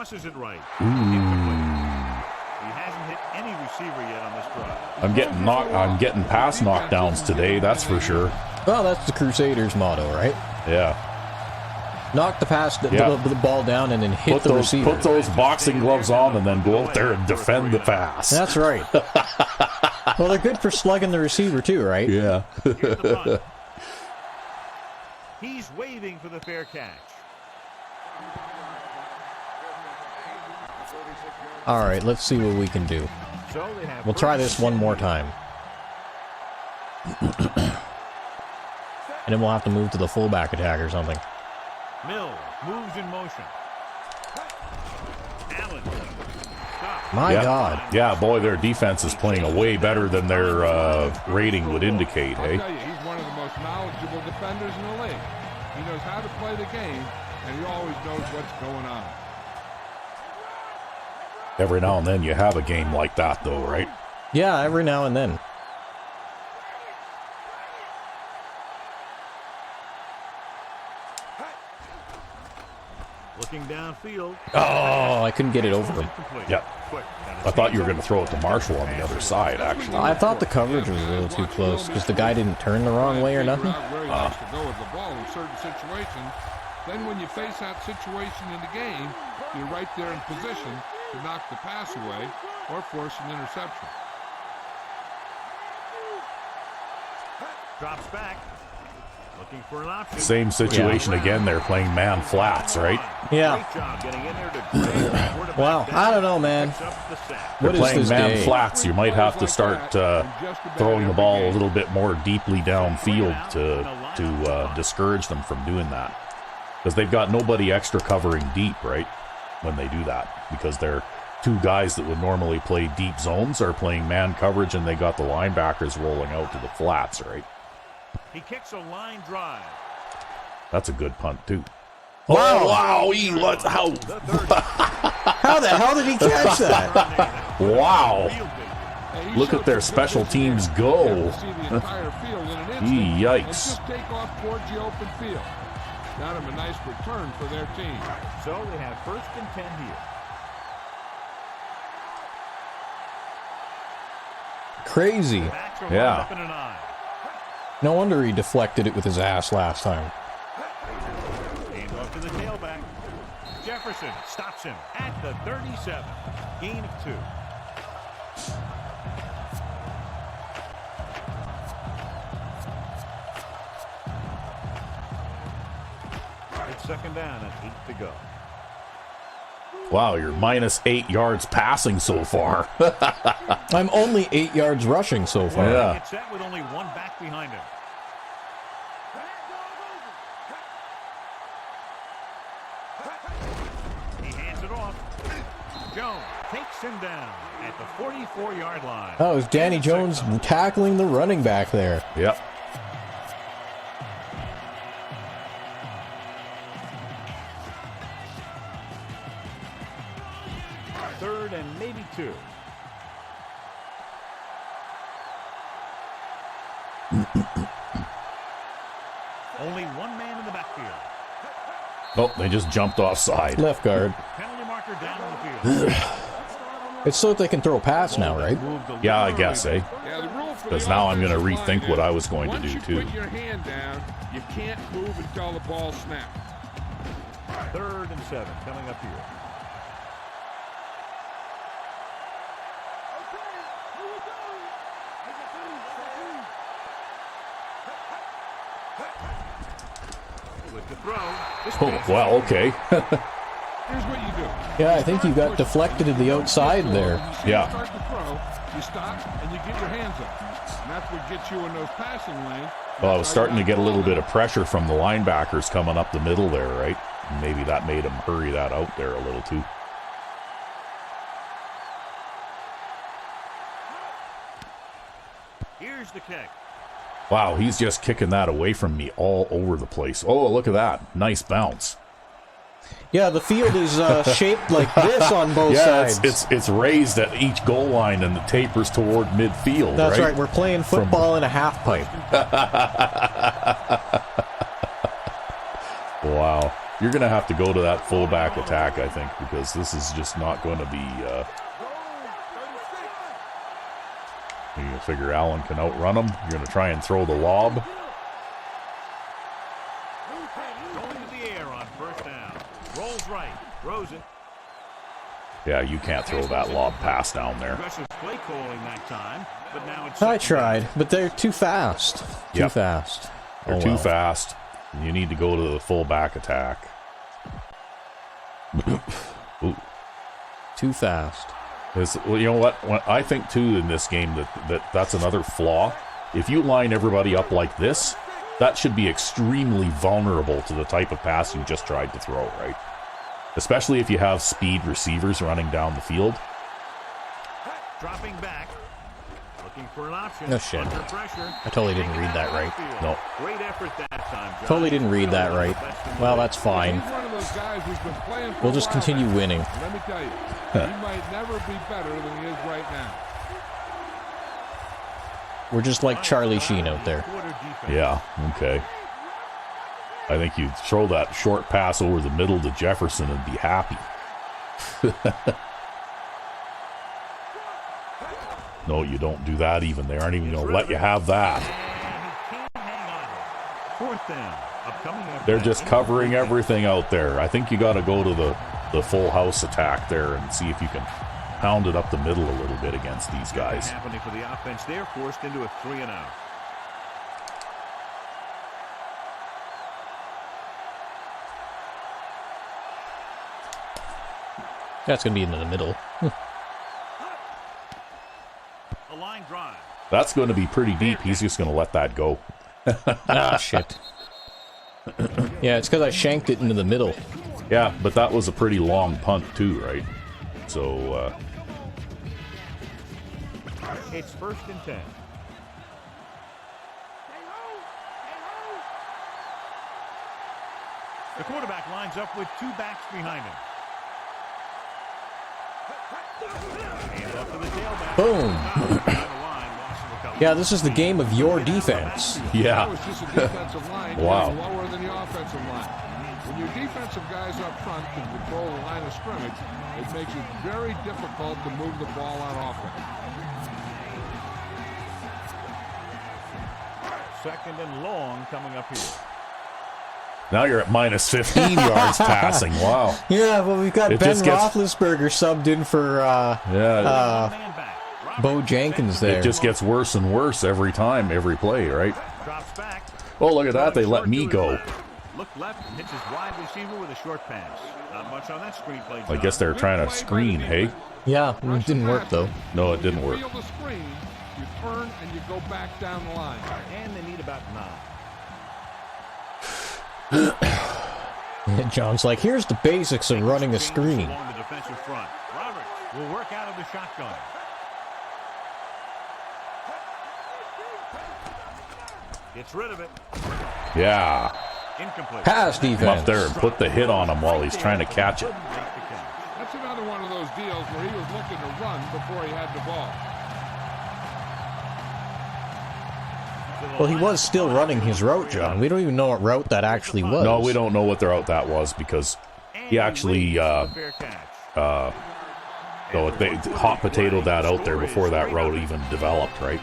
Tosses it right. Ooh. He hasn't hit any receiver yet on this drive. I'm getting pass knockdowns today, that's for sure. Well, that's the Crusaders' motto, right? Yeah. Knock the ball down and then hit the receiver. Put those boxing gloves on and then go out there and defend the pass. That's right. Well, they're good for slugging the receiver too, right? Yeah. Here's the punt. He's waving for the fair catch. All right, let's see what we can do. So they have We'll try this one more time. And then we'll have to move to the fullback attack or something. Mills moves in motion. Allen. Stop. My God. Yeah, boy, their defense is playing way better than their rating would indicate, I'll hey? tell you, he's one of the most knowledgeable defenders in the league. He knows how to play the game, and he always knows what's going on. Every now and then you have a game like that, though, right? Yeah, every now and then. Looking downfield. Oh, I couldn't get it over him. Yeah. I thought you were going to throw it to Marshall on the other side, actually. I thought the coverage was a little too close because the guy didn't turn the wrong way or nothing. Where he likes to go with the ball in certain situations. Then when you face that situation in the game, you're right there in position to knock the pass away or force an interception. Drops back. Looking for an option. Same situation again. They're playing man flats, right? Yeah. Great job getting in there to Wow, I don't know, man. They're What is playing this man day? flats. You might have to start throwing the ball a little bit more deeply downfield to discourage them from doing that. Because they've got nobody extra covering deep, right? When they do that. Because they're two guys that would normally play deep zones are playing man coverage, and they got the linebackers rolling out to the flats, right? He kicks a line drive. That's a good punt, too. Wow. Oh, wow. How? How the hell did he catch that? Wow. Look at their special teams go. Yikes. Just take off towards the open field. Got him a nice return for their team. So they have 1st and 10 here. Crazy. Backs are Yeah. lined up in an eye. No wonder he deflected it with his ass last time. Hand off to the tailback. Jefferson stops him at the 37. Gain of 2. It's 2nd down and 8 to go. Wow, you're minus 8 yards passing so far. I'm only 8 yards rushing so far. Yeah. It's set with only one back behind him. He hands it off. Jones takes him down at the 44-yard line. Oh, it was Danny Jones tackling the running back there. Yep. Third and maybe 2. Only one man in the backfield. Oh, they just jumped offside. Left guard. Penalty marker down on the field. It's so that they can throw a pass now, right? Yeah, I guess, eh? Because now I'm going to rethink what I was going to do, Once too. you put your hand down, you can't move until the ball snaps. 3rd and 7 coming up here. With the throw. Oh, well, okay. Here's what you do. Yeah, I think you got deflected to the outside there. You Yeah. start to throw, you stop, and you get your hands up. And that's what gets you in those passing lanes. Well, I was starting to get a little bit of pressure from the linebackers coming up the middle there, right? Maybe that made him hurry that out there a little, too. Here's the kick. Wow, he's just kicking that away from me all over the place. Oh, look at that. Nice bounce. Yeah, the field is shaped like this on both Yeah, sides. it's raised at each goal line and it tapers toward midfield, That's right? right. We're playing football in a half pipe. Wow. You're going to have to go to that fullback attack, I think, because this is just not going to be... you figure Allen can outrun him. You're going to try and throw the lob. Going to the air on first down. Rolls right. Throws it. Yeah, you can't throw that lob pass down there. Aggressive play calling that time, but now it's I tried, but they're too fast. Too fast. They're too fast. You need to go to the fullback attack. Ooh. Too fast. Well, you know what? I think too in this game that's another flaw. If you line everybody up like this, that should be extremely vulnerable to the type of pass you just tried to throw, right? Especially if you have speed receivers running down the field. Dropping back. Looking for an option. No shit. Under pressure. I totally didn't read that right. No. Great effort that time, John. Totally didn't read that right. Well, that's fine. We'll just continue winning. Let me tell you, he might never be better than he is right now. We're just like Charlie Sheen out there. Yeah, okay. I think you throw that short pass over the middle to Jefferson and be happy. No, you don't do that even. They aren't even going to let you have that. Fourth down. They're just covering everything out there. I think you got to go to the full house attack there and see if you can pound it up the middle a little bit against these guys. Happening for the offense, they're forced into a 3-and-out. That's going to be into the middle. A line drive. That's going to be pretty deep. He's just going to let that go. Ah, shit. Yeah, it's because I shanked it into the middle. Yeah, but that was a pretty long punt too, right? So, It's 1st and 10. The quarterback lines up with 2 backs behind him. Boom. Yeah, this is the game of your defense. yeah. Wow. Lower than the offensive line. When your defensive guys up front can control the line of scrimmage, it makes it very difficult to move the ball on offense. 2nd and long coming up here. Now you're at minus 15 yards passing. Wow. Yeah, well, we've got Ben Roethlisberger subbed in for Bo Jenkins there. It just gets worse and worse every time, every play, right? Oh, look at that. They let me go. Look left and hits his wide receiver with a short pass. Not much on that screen play. I guess they're trying to screen, hey? Yeah, it didn't work, though. No, it didn't work. You turn and you go back down the line. And they need about 9. John's like, here's the basics of running a screen. Along the defensive front. Roberts will work out of the shotgun. Gets rid of it. Yeah. Incomplete. Pass defense. Up there and put the hit on him while he's trying to catch it. That's another one of those deals where he was looking to run before he had the ball. Well, he was still running his route, John. We don't even know what route that actually was. No, we don't know what the route that was because he actually hot potatoed that out there before that route even developed, right?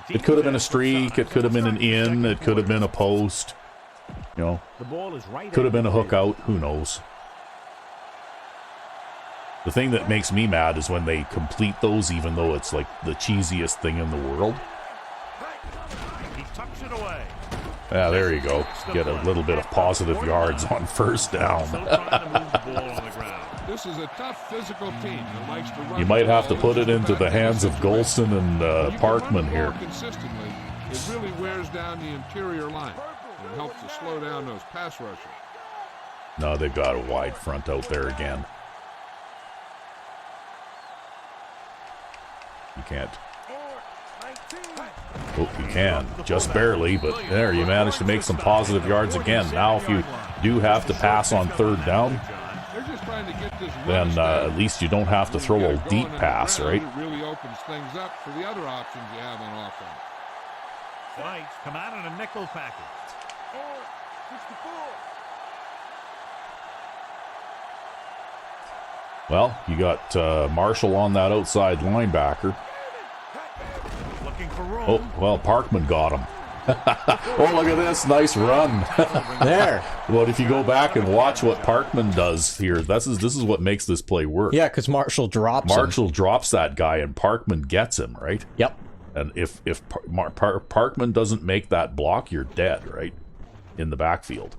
It could have been a streak, it could have been an in, it could have been a post, you know, could have been a hook out, who knows. The thing that makes me mad is when they complete those even though it's like the cheesiest thing in the world. He tucks it away. Yeah, there you go. Get a little bit of positive yards on first down. This is a tough physical team that likes to run. You might have to put it into the hands of Golston and Parkman here. Consistently, it really wears down the interior line and helps to slow down those pass rushers. No, they've got a wide front out there again. You can't. Oh, you can. Just barely, but there, you managed to make some positive yards again. Now, if you do have to pass on 3rd down, then at least you don't have to throw a deep pass, right? It really opens things up for the other options you have on offense. Lights come out in a nickel package. Well, you got Marshall on that outside linebacker. Looking for room. Oh, well, Parkman got him. Oh, look at this. Nice run. There. Well, if you go back and watch what Parkman does here, this is what makes this play work. Yeah, because Marshall drops him. Marshall drops that guy and Parkman gets him, right? Yep. And if Parkman doesn't make that block, you're dead, right? In the backfield.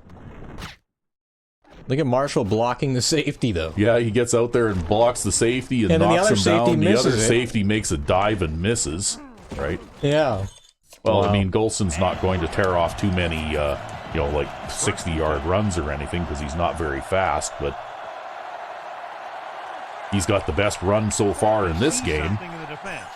Look at Marshall blocking the safety, though. Yeah, he gets out there and blocks the safety and then the knocks other him safety down. The misses other it. safety makes a dive and misses, right? Yeah. Well, Wow. I mean, Golson's not going to tear off too many, like 60-yard runs or anything because he's not very fast, but he's got the best run so far in this game. Something in the defense.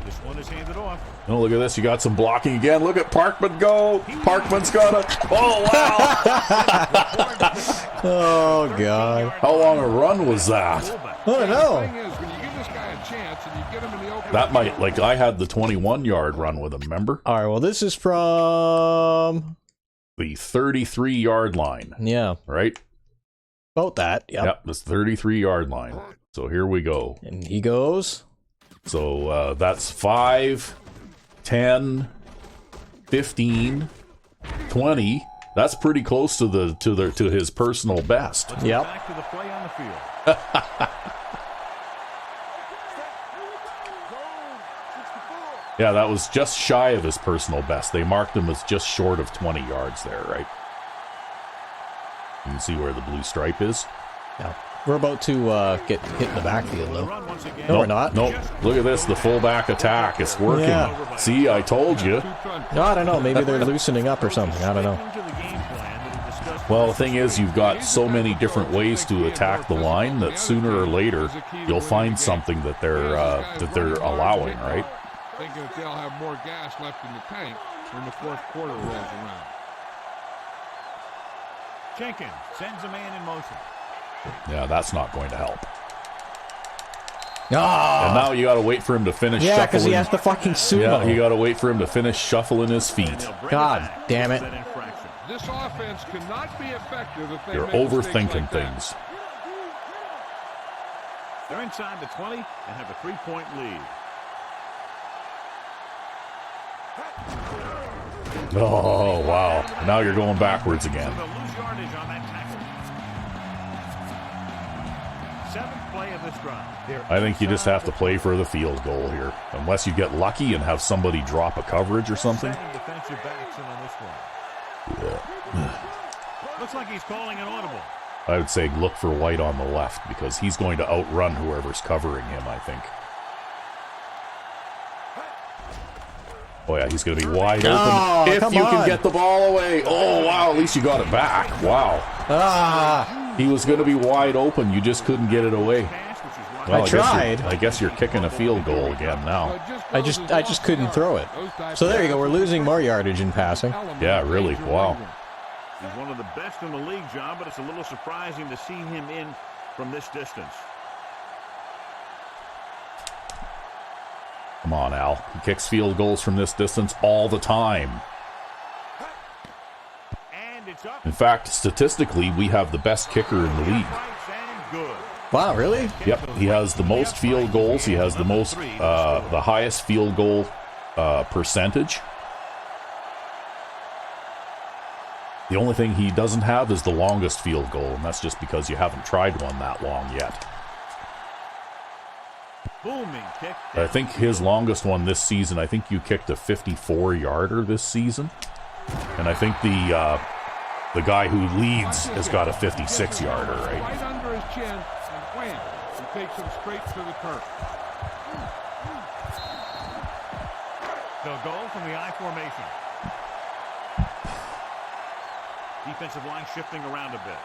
This one is handed off. Oh, look at this. You got some blocking again. Look at Parkman go. Parkman's got a... Oh, wow. Oh, God. How long a run was that? I don't The know. thing is, when you give this guy a chance and you get him in the open That might... Like, I had the 21-yard run with him, remember? All right, well, this is from... The 33-yard line, Yeah, right? about that. Yep. Yep, this 33-yard line. So here we go. And he goes... So that's 5, 10, 15, 20. That's pretty close to his personal best. Let's Yep. get back to the play on the field. Yeah, that was just shy of his personal best. They marked him as just short of 20 yards there, right? You can see where the blue stripe is. Yeah. We're about to get hit in the backfield, The though. run once again. No, we're not. Nope. Look at this, the fullback attack. It's working. Yeah. See, I told you. No, I don't know. Maybe they're loosening up or something. I don't know. Into the game plan that he discussed Well, the thing is, you've got so many different ways to attack the line that sooner or later you'll find something that they're allowing, right? Thinking that they'll have more gas left in the tank when the fourth quarter rolls around. Jenkin sends a man in motion. Yeah, that's not going to help. Ah! And now you got to wait for him to finish Yeah, because he shuffling. has to fucking Yeah, you sumo. got to wait for him to finish shuffling his feet. They'll bring God back damn it. that infraction. This offense cannot be effective if they You're make mistakes overthinking like that. things. They're inside the 20 and have a 3-point lead. Oh, wow. Now you're going backwards again. So they'll lose yardage on that tackle. 7th play of this drive. I think you just have to play for the field goal here. Unless you get lucky and have somebody drop a coverage or something. 7 defensive backs in on this one. Looks like he's calling an audible. I would say look for White on the left because he's going to outrun whoever's covering him, I think. Oh, yeah, he's going to be wide open. Oh, if come you can on. get the ball away. Oh, wow, at least you got it back. Wow. Ah! He was going to be wide open. You just couldn't get it away. Pass, which is why Well, I tried. I guess you're kicking a field goal again now. I just couldn't throw it. So there you go. We're losing more yardage in passing. Yeah, really. Wow. he's one of the best in the league, John, but it's a little surprising to see him in from this distance. Come on, Al. He kicks field goals from this distance all the time. And it's up. In fact, statistically, we have the best kicker in the league. And good. Wow, really? Yep, he has the most field goals. He has the most, the highest field goal percentage. The only thing he doesn't have is the longest field goal, and that's just because you haven't tried one that long yet. Booming kick. I think his longest one this season, I think you kicked a 54-yarder this season. And I think the guy who leads has got a 56-yarder, right? Right under his chin, and wham, he takes him straight to the turf. They'll go from the I formation. Defensive line shifting around a bit.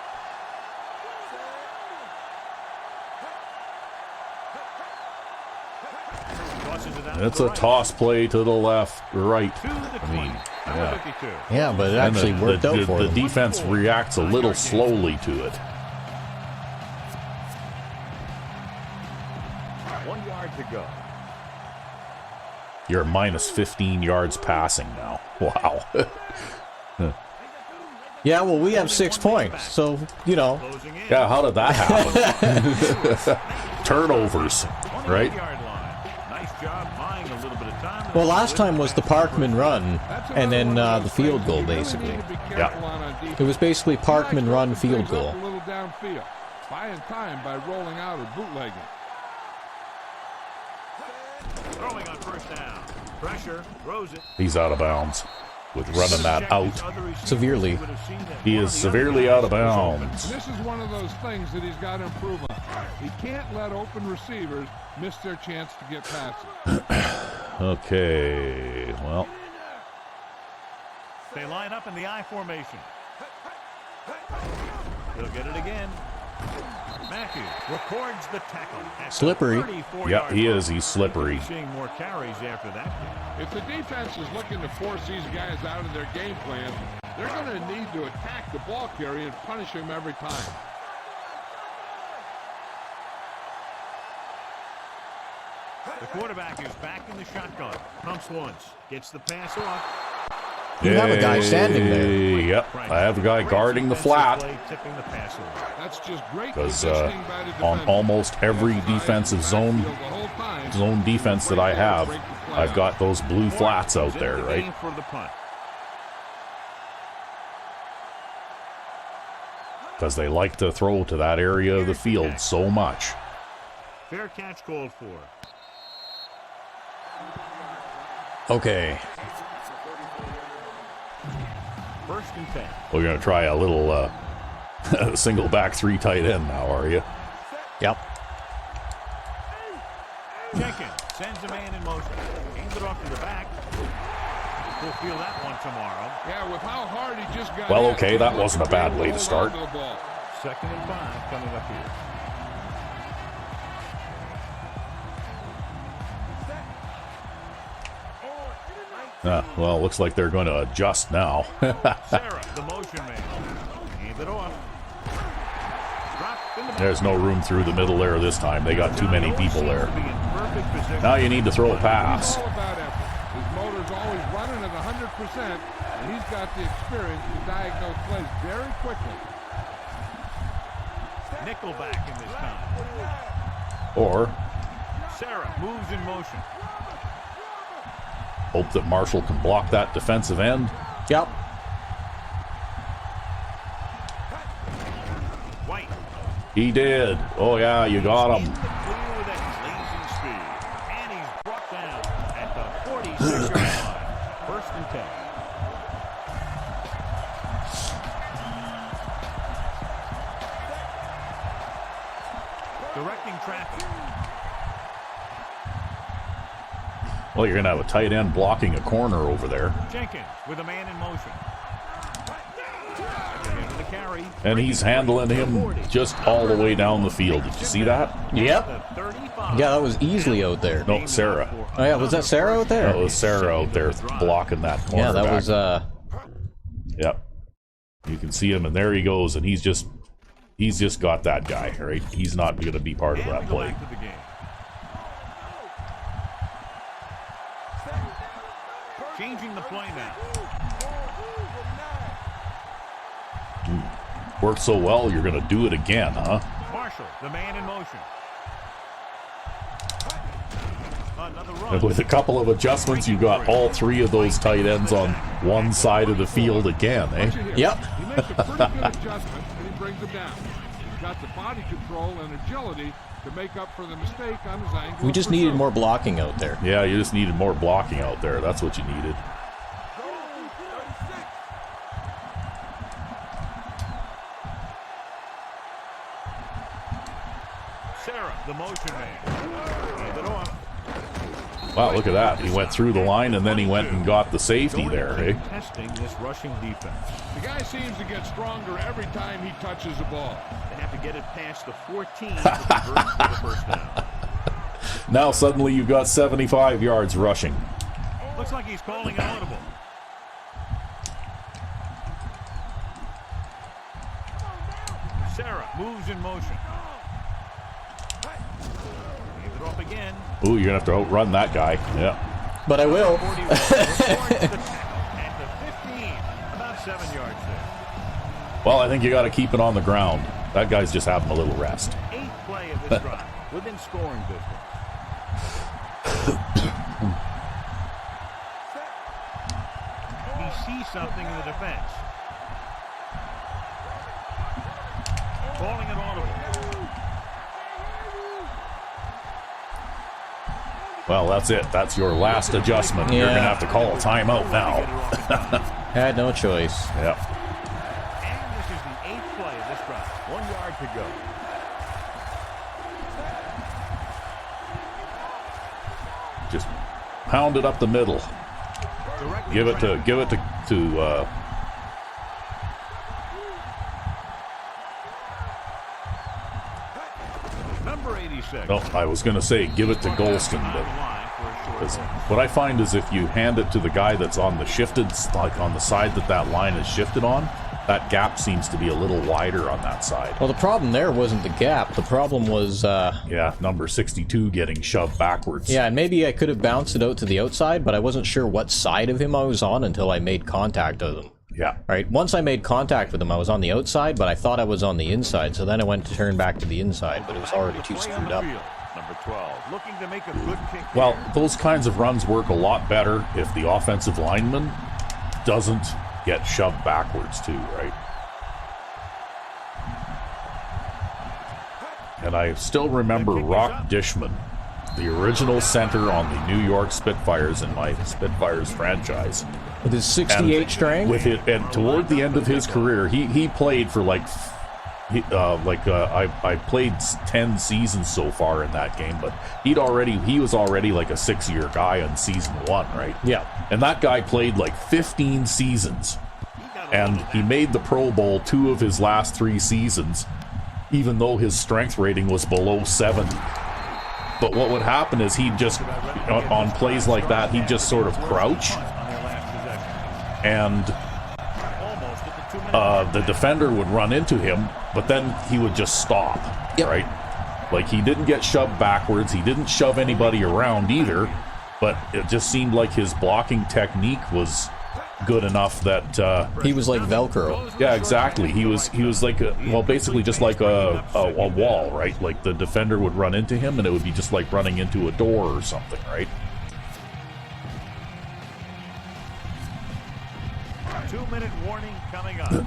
Tosses it out It's to a the toss play to the left, right. right. To the I mean, 20. yeah. Number 52. Yeah, but it And actually worked out for the them. defense reacts a little slowly to it. 1 yard to go. You're minus 15 yards passing now. Wow. Yeah, well, we have 6 points, so, you know. Yeah, how did that happen? Turnovers, right? Well, last time was the Parkman run, and then the field goal, basically. Yeah. It was basically Parkman run, field goal. A little downfield, buying time by rolling out or bootlegging. Throwing on first down. Pressure, throws it. He's out of bounds with running that out. Severely. He is severely out of bounds. This is one of those things that he's got to improve on. He can't let open receivers miss their chance to get passes. Okay, well. They line up in the I formation. He'll get it again. Matthews records the tackle. Slippery. Yeah, he is. He's slippery. Seeing more carries after that. If the defense is looking to force these guys out of their game plan, they're going to need to attack the ball carrier and punish him every time. The quarterback is back in the shotgun. Pumps once. Gets the pass off. You have a guy standing there. Yep, I have a guy guarding the flat. That's just great. Because on almost every defensive zone defense that I have, I've got those blue flats out there, right? Because they like to throw to that area of the field so much. Fair catch called for. Okay. First and 10. We're going to try a little single back 3 tight end now, are you? Yep. Jenkin sends a man in motion. Aims it off to the back. We'll feel that one tomorrow. Yeah, with how hard he just got. Well, okay, that wasn't a bad way to start. 2nd and 5 coming up here. Well, looks like they're going to adjust now. Sarah, the motion man. Aimed it off. There's no room through the middle there this time. They got too many people there. Now you need to throw a pass. His motor's always running at 100%, and he's got the experience to diagnose plays very quickly. Nickelback in this time. Or Sarah moves in motion. hope that Marshall can block that defensive end. Yep. White. He did. Oh, yeah, you got him. And he's brought down at the 46-yard line. First and 10. Directing traffic. Well, you're going to have a tight end blocking a corner over there. Jenkin with a man in motion. The carry. And he's handling him just all the way down the field. Did you see that? Yep. Yeah, that was easily out there. No, Sarah. Oh, yeah, was that Sarah out there? That was Sarah out there blocking that corner. Yeah, that was, Yep. You can see him, and there he goes, and he's just got that guy, right? He's not going to be part of that play. Changing the play now. Worked so well, you're going to do it again, huh? Marshall, the man in motion. And with a couple of adjustments, you got all three of those tight ends on one side of the field again, eh? Yep. He makes a pretty good adjustment, and he brings him down. He's got the body control and agility to make up for the mistake on his angle. We just needed more blocking out there. Yeah, you just needed more blocking out there. That's what you needed. Sarah, the motion man. Hand it off. Wow, look at that. He went through the line, and then he went and got the safety there, eh? Testing this rushing defense. The guy seems to get stronger every time he touches the ball. They have to get it past the 14 to convert for the first down. Now suddenly you've got 75 yards rushing. Looks like he's calling an audible. Sarah moves in motion. Hand it off again. Ooh, you're going to have to outrun that guy. Yeah. But I will. At the 15, about 7 yards there. Well, I think you got to keep it on the ground. That guy's just having a little rest. 8th play of this drive, within scoring distance. He sees something in the defense. Calling it audible. Well, that's it. That's your last adjustment. You're going to have to call a timeout now. Had no choice. Yeah. And this is the 8th play of this drive. 1 yard to go. Just pound it up the middle. Give it to number 86. no, I was going to say give it to Golston, but what I find is if you hand it to the guy that's on the shifted, like on the side that line is shifted on, that gap seems to be a little wider on that side. Well, the problem there wasn't the gap. The problem was... yeah, number 62 getting shoved backwards. Yeah, and maybe I could have bounced it out to the outside, but I wasn't sure what side of him I was on until I made contact with him. Yeah. Right, once I made contact with him, I was on the outside, but I thought I was on the inside, so then I went to turn back to the inside, but it was already too screwed up. Number 12, looking to make a good kick. Well, those kinds of runs work a lot better if the offensive lineman doesn't get shoved backwards too, right? And I still remember Rock Dishman, the original center on the New York Spitfires in my Spitfires franchise. With his 68 strength? With it, and toward the end of his career, he played for I played 10 seasons so far in that game, but he was already like a 6-year guy on season 1, right? Yeah. And that guy played like 15 seasons, and he made the Pro Bowl 2 of his last 3 seasons, even though his strength rating was below 70. But what would happen is he'd just, on plays like that, he'd just sort of crouch, and the defender would run into him, but then he would just stop, right? Like, he didn't get shoved backwards, he didn't shove anybody around either, but it just seemed like his blocking technique was good enough that he was like Velcro. Yeah, exactly. He was like basically just like a wall, right? Like the defender would run into him, and it would be just like running into a door or something, right? 2-minute warning coming up. The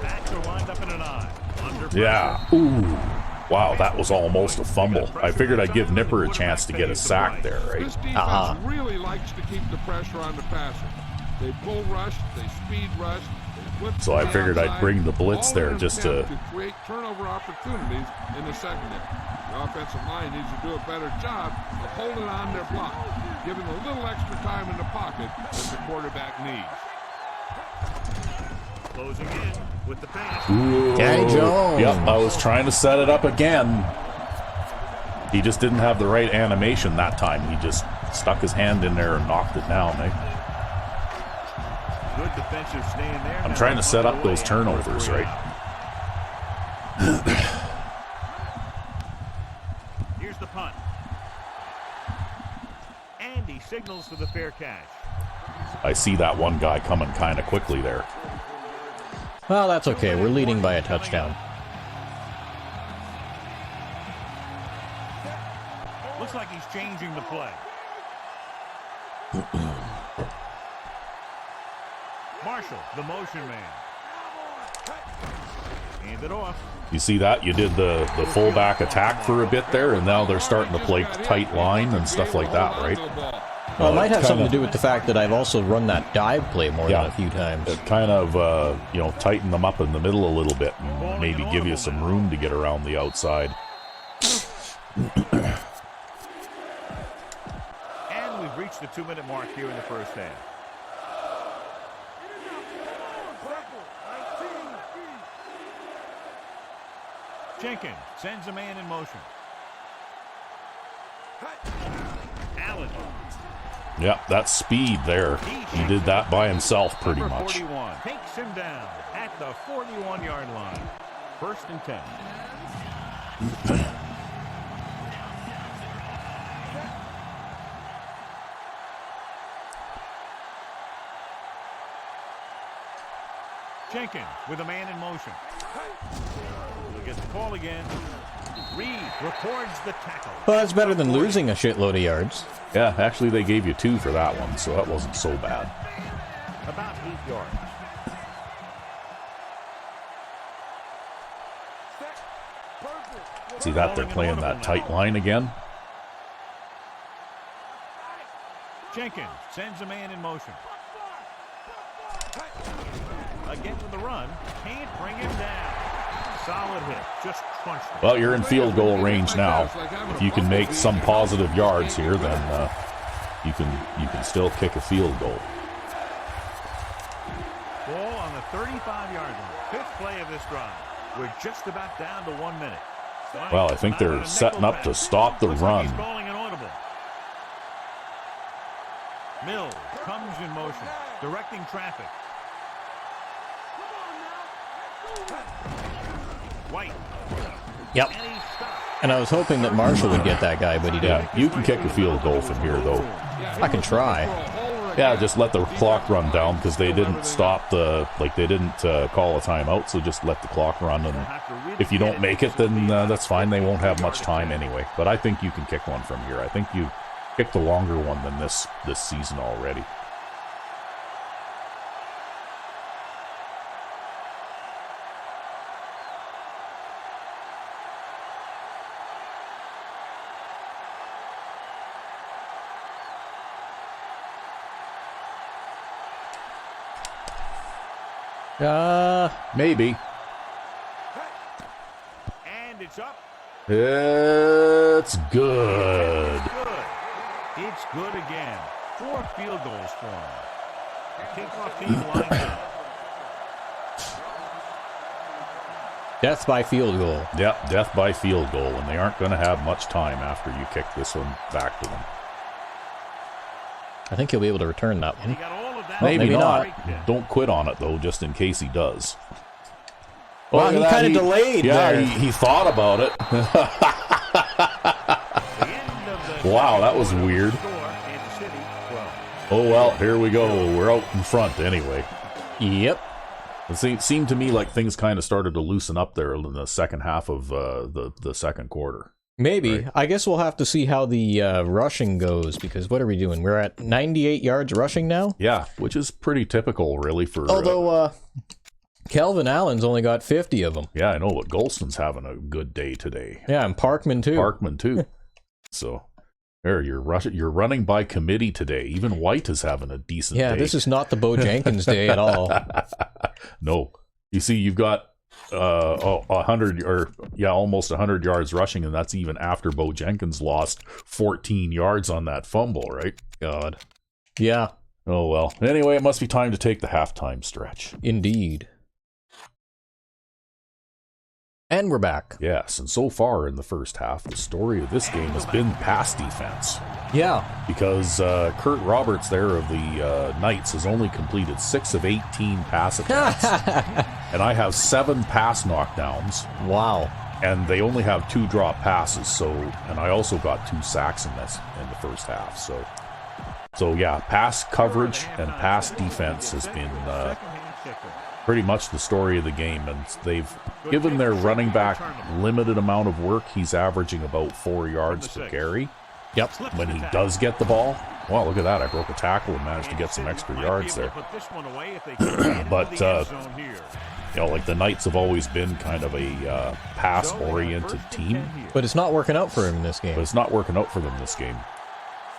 backs are lined up in an eye. Under pressure. Yeah. Ooh. Wow, that was almost a fumble. I figured I'd give Nipper a chance to get a sack there, right? This defense really likes to keep the pressure on the passer. They bull rush, they speed rush, they blitz. So I figured I'd bring the blitz there just to create turnover opportunities in the secondary. The offensive line needs to do a better job of holding on their block, giving a little extra time in the pocket that the quarterback needs. Closing in with the pass. Daddy Jones. Yep, I was trying to set it up again. He just didn't have the right animation that time. He just stuck his hand in there and knocked it down, eh? Good defensive stand there. I'm trying to set up those turnovers, right? Here's the punt. And he signals for the fair catch. I see that one guy coming kind of quickly there. Well, that's okay. We're leading by a touchdown. Looks like he's changing the play. Marshall, the motion man. Hand it off. You see that? You did the fullback attack for a bit there, and now they're starting to play tight line and stuff like that, right? Well, it might have something to do with the fact that I've also run that dive play more than a few times. It kind of, tighten them up in the middle a little bit and maybe give you some room to get around the outside. And we've reached the 2-minute mark here in the first half. Jenkin sends a man in motion. Allen. Yeah, that's speed there. He did that by himself pretty Number much. 41 takes him down at the 41-yard line. 1st and 10. Jenkin with a man in motion. He'll get the call again. Reed records the tackle. Well, that's better than losing a shitload of yards. Yeah, actually they gave you 2 for that one, so that wasn't so bad. About 8 yards. See that they're playing that tight line again? Jenkin sends a man in motion. Again with the run. Can't bring him down. Solid hit. Just crunched him. Well, you're in field goal range now. If you can make some positive yards here, then you can still kick a field goal. Ball on the 35-yard line. 5th play of this drive. We're just about down to 1 minute. Well, I think they're setting up to stop the run. He's calling an audible. Mills comes in motion, directing traffic. White. Yep. And I was hoping that Marshall would get that guy, but he didn't. Yeah, you can kick a field goal from here, though. I can try. Yeah, just let the clock run down because they didn't stop they didn't call a timeout, so just let the clock run. And if you don't make it, then that's fine. They won't have much time anyway. But I think you can kick one from here. I think you kicked a longer one than this season already. Maybe. And it's up. It's good. It's good again. 4 field goals for him. The kickoff team lines up. Death by field goal. Yep, death by field goal, and they aren't going to have much time after you kick this one back to them. I think he'll be able to return that one. He got all of that. Maybe not. Right. Don't quit on it, though, just in case he does. Well, he kind of delayed there. He thought about it. Wow, that was weird. Oh, well, here we go. We're out in front anyway. Yep. It seemed to me like things kind of started to loosen up there in the second half of the second quarter. Maybe. Right. I guess we'll have to see how the rushing goes, because what are we doing? We're at 98 yards rushing now? Yeah, which is pretty typical, really, for... Although, Kelvin Allen's only got 50 of them. Yeah, I know, but Golston's having a good day today. Yeah, and Parkman, too. Parkman, too. So, there, you're running by committee today. Even White is having a decent day. Yeah, this is not the Bo Jenkins day at all. No. You see, you've got 100 or almost 100 yards rushing, and that's even after Bo Jenkins lost 14 yards on that fumble, right? God. Yeah. Oh, well. Anyway, it must be time to take the halftime stretch. Indeed. And we're back. Yes, and so far in the first half, the story of this game has been pass defense. Yeah. Because Kurt Roberts there of the Knights has only completed 6 of 18 pass attempts. And I have 7 pass knockdowns. Wow. And they only have 2 drop passes, and I also got 2 sacks in the first half. So yeah, pass coverage and pass defense has been pretty much the story of the game, and they've given their running back limited amount of work. He's averaging about 4 yards per carry. Yep. When he does get the ball, wow, look at that. I broke a tackle and managed to get some extra yards there. But, like the Knights have always been kind of a pass-oriented team. But it's not working out for him in this game. But it's not working out for them this game.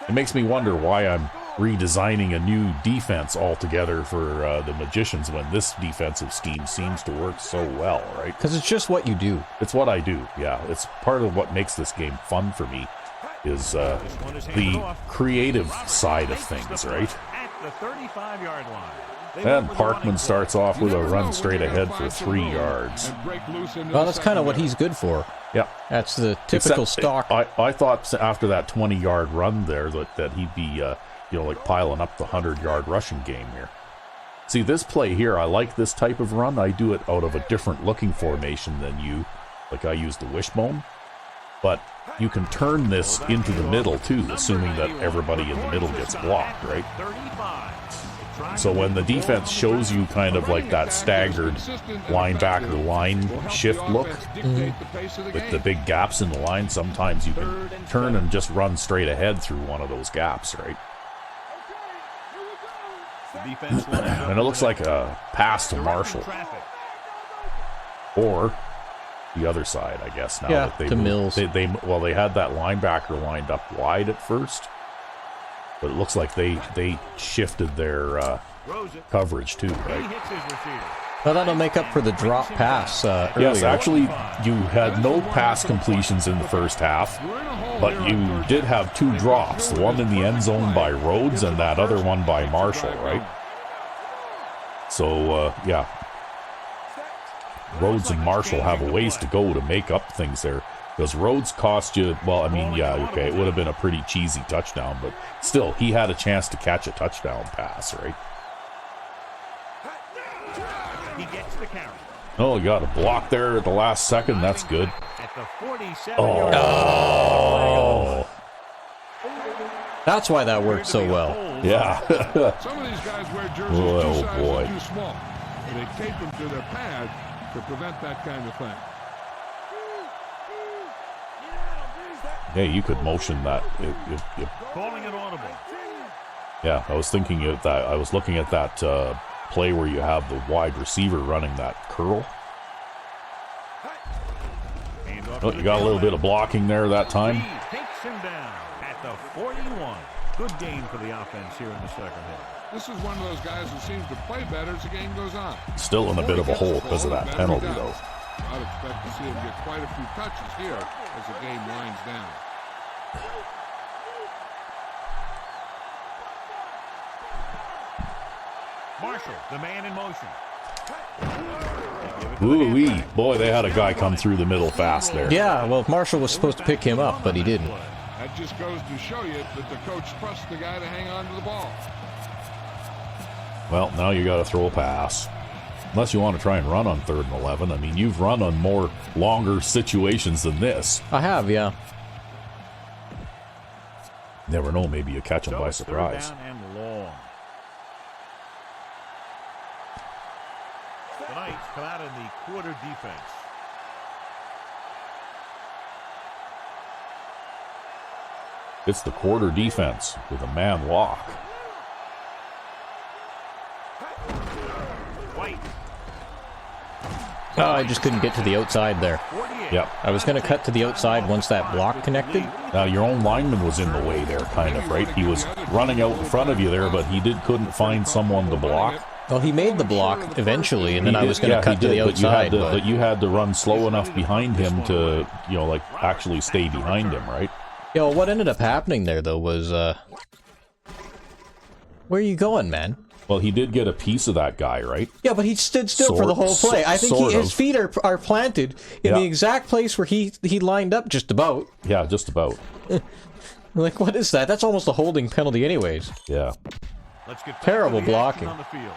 It makes me wonder why I'm redesigning a new defense altogether for the Magicians when this defensive scheme seems to work so well, right? Because it's just what you do. It's what I do, yeah. It's part of what makes this game fun for me is the creative side of things, right? At the 35-yard line. And Parkman starts off with a run straight ahead for 3 yards. Well, that's kind of what he's good for. Yeah. That's the typical stock. I thought after that 20-yard run there that he'd be, like piling up the 100-yard rushing game here. See, this play here, I like this type of run. I do it out of a different looking formation than you. Like I use the wishbone. But you can turn this into the middle too, assuming that everybody in the middle gets blocked, right? So when the defense shows you kind of like that staggered linebacker line shift look with the big gaps in the line, sometimes you can turn and just run straight ahead through one of those gaps, right? And it looks like a pass to Marshall. Or the other side, I guess, now that they to Mills. They had that linebacker lined up wide at first, but it looks like they shifted their coverage too, right? Well, that'll make up for the drop pass earlier. Yes, actually, you had no pass completions in the first half, but you did have 2 drops, the one in the end zone by Rhodes and that other one by Marshall, right? So, yeah. Rhodes and Marshall have a ways to go to make up things there. Because Rhodes cost you, well, I mean, yeah, okay, it would have been a pretty cheesy touchdown, but still, he had a chance to catch a touchdown pass, right? He gets the carry. Oh, you got a block there at the last second. That's good. At the 47 Oh. That's why that worked so well. Yeah. Some of these guys wear jerseys Oh, two sizes boy. too small. And they tape them to their pad to prevent that kind of thing. Hey, you could motion that. calling it audible. Yeah, I was thinking of that. I was looking at that play where you have the wide receiver running that curl. Oh, you got a little bit of blocking there that time. Takes him down at the 41. Good game for the offense here in the second half. This is one of those guys who seems to play better as the game goes on. Still in a bit of a hole because of that penalty, though. I'd expect to see him get quite a few touches here as the game winds down. Marshall, the man in motion. Ooh-wee. Boy, they had a guy come through the middle fast there. Yeah, well, Marshall was supposed to pick him up, but he didn't. That just goes to show you that the coach trusts the guy to hang on to the ball. Well, now you got to throw a pass. Unless you want to try and run on 3rd and 11. I mean, you've run on more longer situations than this. I have, yeah. Never know, maybe you catch them by surprise. 3rd down and long. The Knights come out in the quarter defense. It's the quarter defense with a man walk. White. Oh, I just couldn't get to the outside there. 48. Yep. I was going to cut to the outside once that block connected. Now, your own lineman was in the way there, kind of, right? He was running out in front of you there, but he couldn't find someone to block. Well, he made the block eventually, and then I was going to cut he to the did, outside. but you had to run slow enough behind him to, like actually stay behind him, right? Yeah, well, what ended up happening there, though, was, where are you going, man? Well, he did get a piece of that guy, right? Yeah, but he stood still for the whole play. I think his feet are planted in the exact place where he lined up just about. Yeah, just about. Like, what is that? That's almost a holding penalty anyways. Yeah. Let's get Terrible blocking. on the field.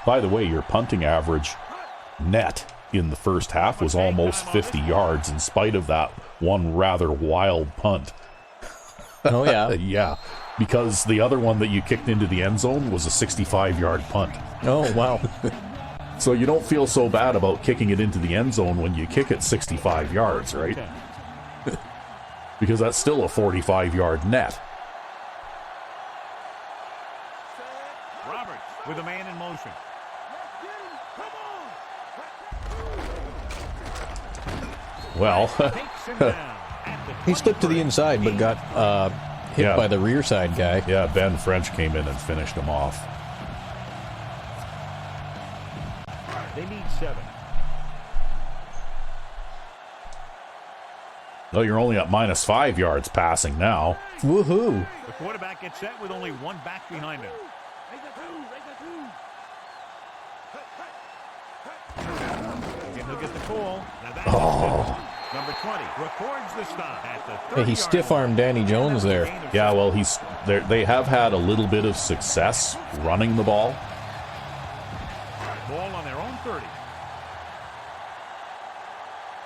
By the way, your punting average net in the first half was almost 50 yards in spite of that one rather wild punt. Oh, yeah. Yeah, because the other one that you kicked into the end zone was a 65-yard punt. Oh, wow. So you don't feel so bad about kicking it into the end zone when you kick it 65 yards, right? Because that's still a 45-yard net. Roberts with a man in motion. Well, Takes him down at the He slipped to the inside, but got hit by the rear side guy. yeah, Ben French came in and finished him off. They need 7. Well, you're only at minus 5 yards passing now. Woohoo! The quarterback gets set with only one back behind him. Again, he'll get the call. Now that's number 20 records the stop at the 30. Hey, he stiff-armed Danny Jones there. Yeah, well, they have had a little bit of success running the ball. Ball on their own 30.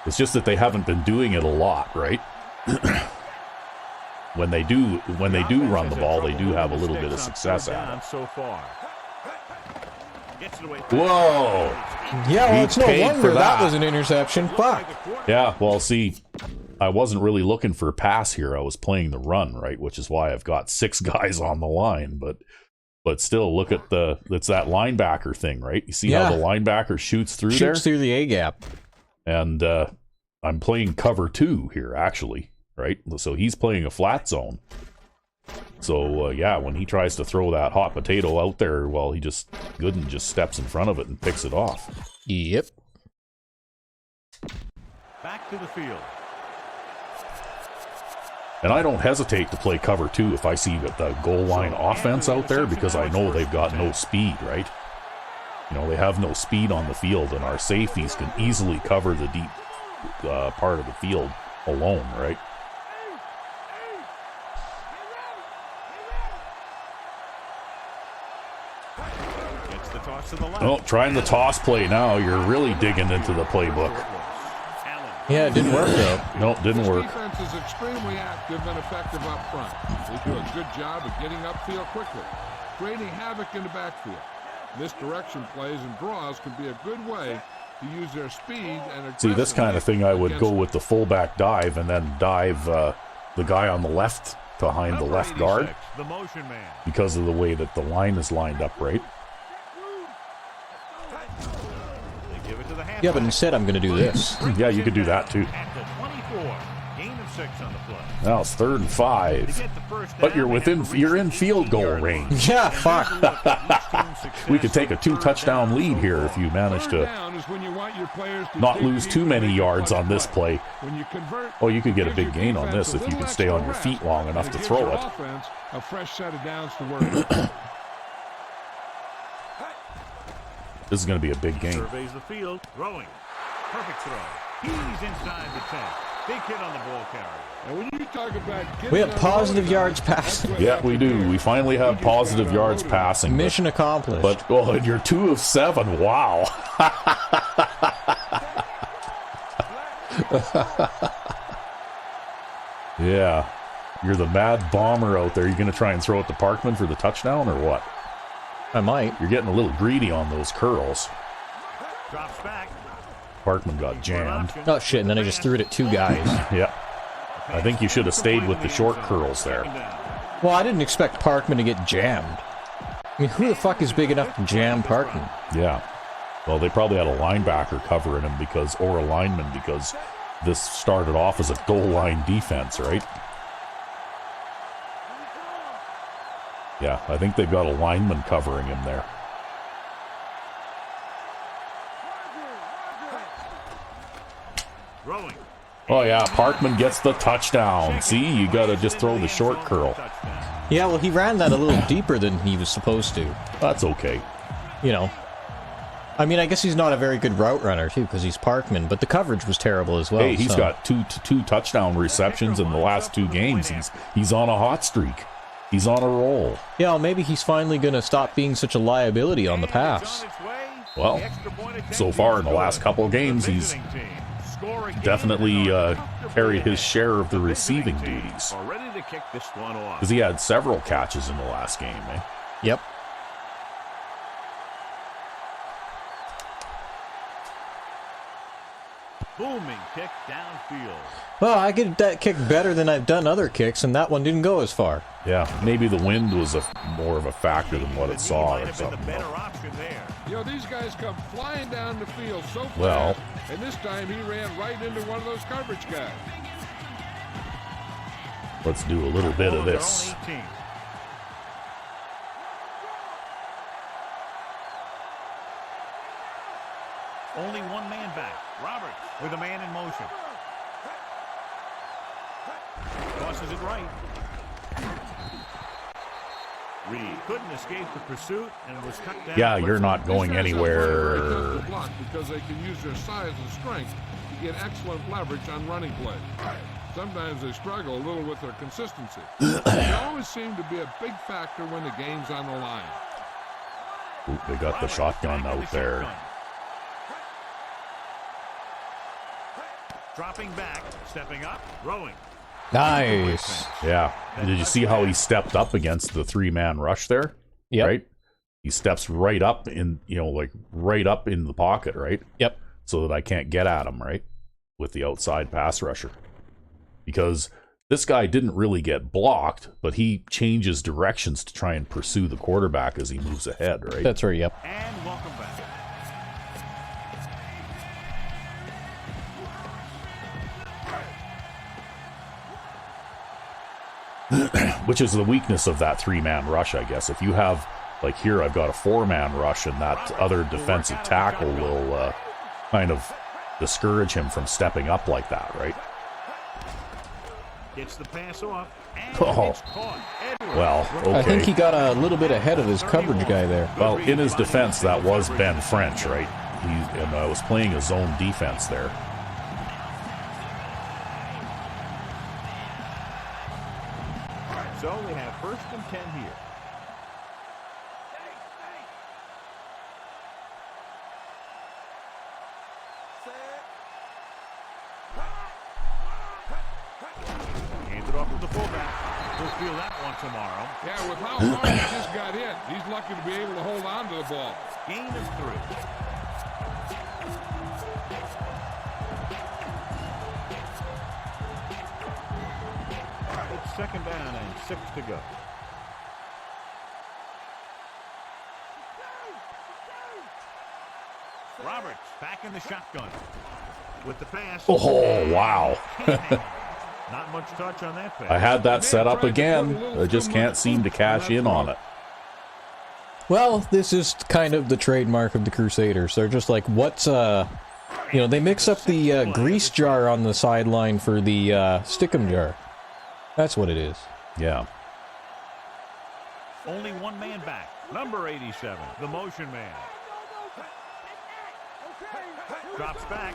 It's just that they haven't been doing it a lot, right? When they do run the ball, they do have a little bit of success at it. So far. Whoa! Yeah, well, He it's no paid wonder for that that. was an interception. Fuck. Yeah, well, see, I wasn't really looking for a pass here. I was playing the run, right? Which is why I've got 6 guys on the line. But still, look at it's that linebacker thing, right? You see how the linebacker shoots through there? Shoots through the A gap. And I'm playing cover 2 here, actually, right? So he's playing a flat zone. So, yeah, when he tries to throw that hot potato out there, well, Gooden just steps in front of it and picks it off. Yep. Back to the field. And I don't hesitate to play cover 2 if I see the goal line offense out there, because I know they've got no speed, right? You know, they have no speed on the field, and our safeties can easily cover the deep part of the field alone, right? Gets the toss to the left. Oh, trying the toss play now. You're really digging into the playbook. Yeah, it didn't work though. No, it didn't work. This defense is extremely active and effective up front. They do a good job of getting upfield quickly, creating havoc in the backfield. Misdirection plays and draws can be a good way to use their speed and See, this kind of thing, I would go with the fullback dive and then dive the guy on the left behind the left guard, the motion man. because of the way that the line is lined up, right? They give it to the halfback. Yeah, but instead I'm going to do this. Yeah, you could do that too. At the 24. Gain of 6 on the play. Now it's 3rd and To 5, get the first but down, you're they have to you're reach in the field goal 18-yard line. range. Yeah, fuck. We could take a 2-touchdown lead here if you manage Third to down is when you want your players to not dig lose deep too and many make a yards clutch on this play. When you convert, Oh, you could get a gives big your gain on defense this a if you little could stay on your extra feet long enough and to gives throw your it. offense a fresh set of downs to work with. This is going to be a big game. Surveys the field. Throwing. Perfect throw. He's inside the 10. Big hit on the ball carrier. And when you talk about We have positive yards passing. Yeah, we do. We finally have positive yards passing. Mission accomplished. But oh, and you're 2 of 7. Wow. Yeah. You're the mad bomber out there. You going to try and throw it to Parkman for the touchdown or what? I might. You're getting a little greedy on those curls. Drops back. Parkman got jammed. Oh shit, and then I just threw it at 2 guys. Yeah. I think you should have stayed with the short curls there. Well, I didn't expect Parkman to get jammed. I mean, who the fuck is big enough to jam Parkman? Yeah. Well, they probably had a linebacker covering him or a lineman, because this started off as a goal line defense, right? Yeah, I think they've got a lineman covering him there. Throwing. Oh yeah, Parkman gets the touchdown. See, you gotta just throw the short curl. Yeah, well, he ran that a little deeper than he was supposed to. That's okay. You know. I mean, I guess he's not a very good route runner, too, because he's Parkman, but the coverage was terrible as well. Hey, he's so. got two touchdown receptions in the last 2 games. He's on a hot streak. He's on a roll. Yeah, well, maybe he's finally going to stop being such a liability on the pass. Well, so far in the last couple of games, he's definitely carried his share of the receiving duties. Ready to kick this one off. Because he had several catches in the last game, eh? Yep. Booming kick downfield. Well, I get that kick better than I've done other kicks, and that one didn't go as far. Yeah, maybe the wind was more of a factor than what it saw Might or have been the something. better option there. You know, these guys come flying down the field so fast, Well. and this time he ran right into one of those coverage guys. Let's do a little bit of Ball this. on 18. Only one man back. Roberts with a man in motion. Tosses it right. Reed couldn't escape the pursuit and was cut down. Yeah, you're not going These guys have anywhere. learned very tough to block because they can use their size and strength to get excellent leverage on running plays. Sometimes they struggle a little with their consistency. They always seem to be a big factor when the game's on the line. Ooh, they got the shotgun out there. Dropping back, stepping up, throwing. Nice. Yeah. Did you see how he stepped up against the 3-man rush there? Yep. Right? He steps right up in, like right up in the pocket, right? Yep. So that I can't get at him, right? With the outside pass rusher. Because this guy didn't really get blocked, but he changes directions to try and pursue the quarterback as he moves ahead, right? That's right, yep. And welcome back. Which is the weakness of that 3-man rush, I guess. If you have, like here, I've got a 4-man rush, and that other defensive tackle will kind of discourage him from stepping up like that, right? Gets the pass off. And Oh. it's caught. Edwards. Well, okay. I think he got a little bit ahead of his coverage guy there. Well, in his defense, that was Ben French, right? And I was playing a zone defense there. So we have 1st and 10 here. Hands it off to the fullback. He'll feel that one tomorrow. Yeah, with how hard he just got hit, he's lucky to be able to hold on to the ball. Gain of 3. It's 2nd down and 6 to go. Roberts back in the shotgun with the pass. Oh, wow. Not much touch on that pass. I had that set up again. I just can't seem to cash in on it. Well, this is kind of the trademark of the Crusaders. They're just like, what's, they mix up the grease jar on the sideline for the stickum jar. That's what it is. Yeah. Only one man back. Number 87, the motion man. Drops back.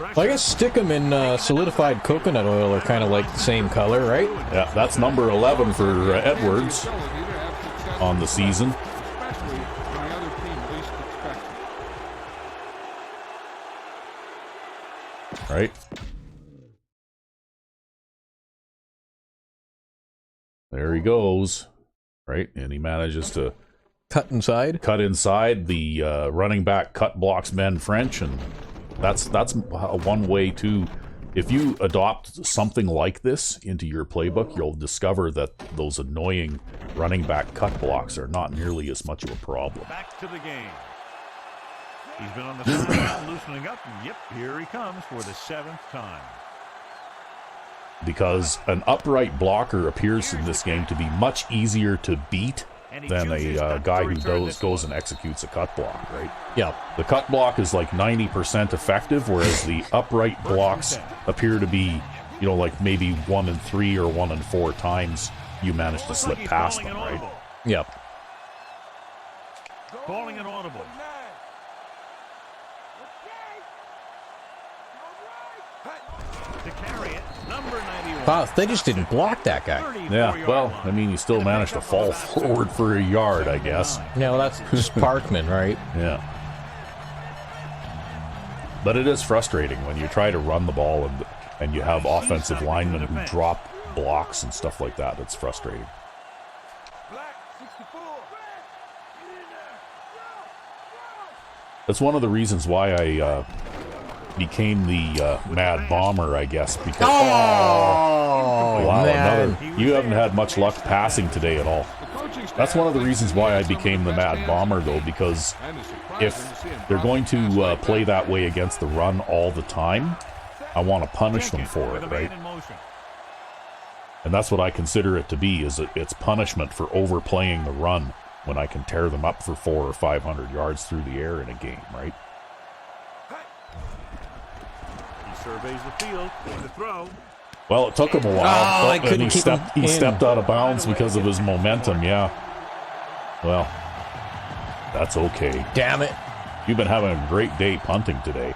Well, I guess stickum and solidified coconut oil are kind of like the same color, right? Yeah, that's number 11 for Edwards on the season. Especially when the other team least expects it. Right? There he goes. Right? And he manages to Cut inside. cut inside. The running back cut blocks Ben French, and that's one way to, if you adopt something like this into your playbook, you'll discover that those annoying running back cut blocks are not nearly as much of a problem. Back to the game. He's been on the sideline loosening up, and yep, here he comes for the 7th time. Because an upright blocker appears in this game to be much easier to beat than a guy who goes and executes a cut block, right? Yeah. The cut block is like 90% effective, whereas the upright blocks appear to be, like maybe 1 in 3 or 1 in 4 times you manage to slip past them, right? Yep. Calling an audible. To carry it, number 91. Wow, they just didn't block that guy. Yeah, well, I mean, you still managed to fall forward for a yard, I guess. No, that's just Parkman, right? Yeah. But it is frustrating when you try to run the ball and you have offensive linemen who drop blocks and stuff like that. It's frustrating. That's one of the reasons why I became the Mad Bomber, I guess. Because wow, man. you haven't had much luck passing today at all. That's one of the reasons why I became the Mad Bomber, though, because if they're going to play that way against the run all the time, I want to punish them for it, right? And that's what I consider it to be, is it's punishment for overplaying the run when I can tear them up for 400 or 500 yards through the air in a game, right? He surveys the field for the throw. Well, it took him a while, I but couldn't he keep him in. stepped out of bounds because of his momentum, yeah. Well, that's okay. Damn it. You've been having a great day punting today.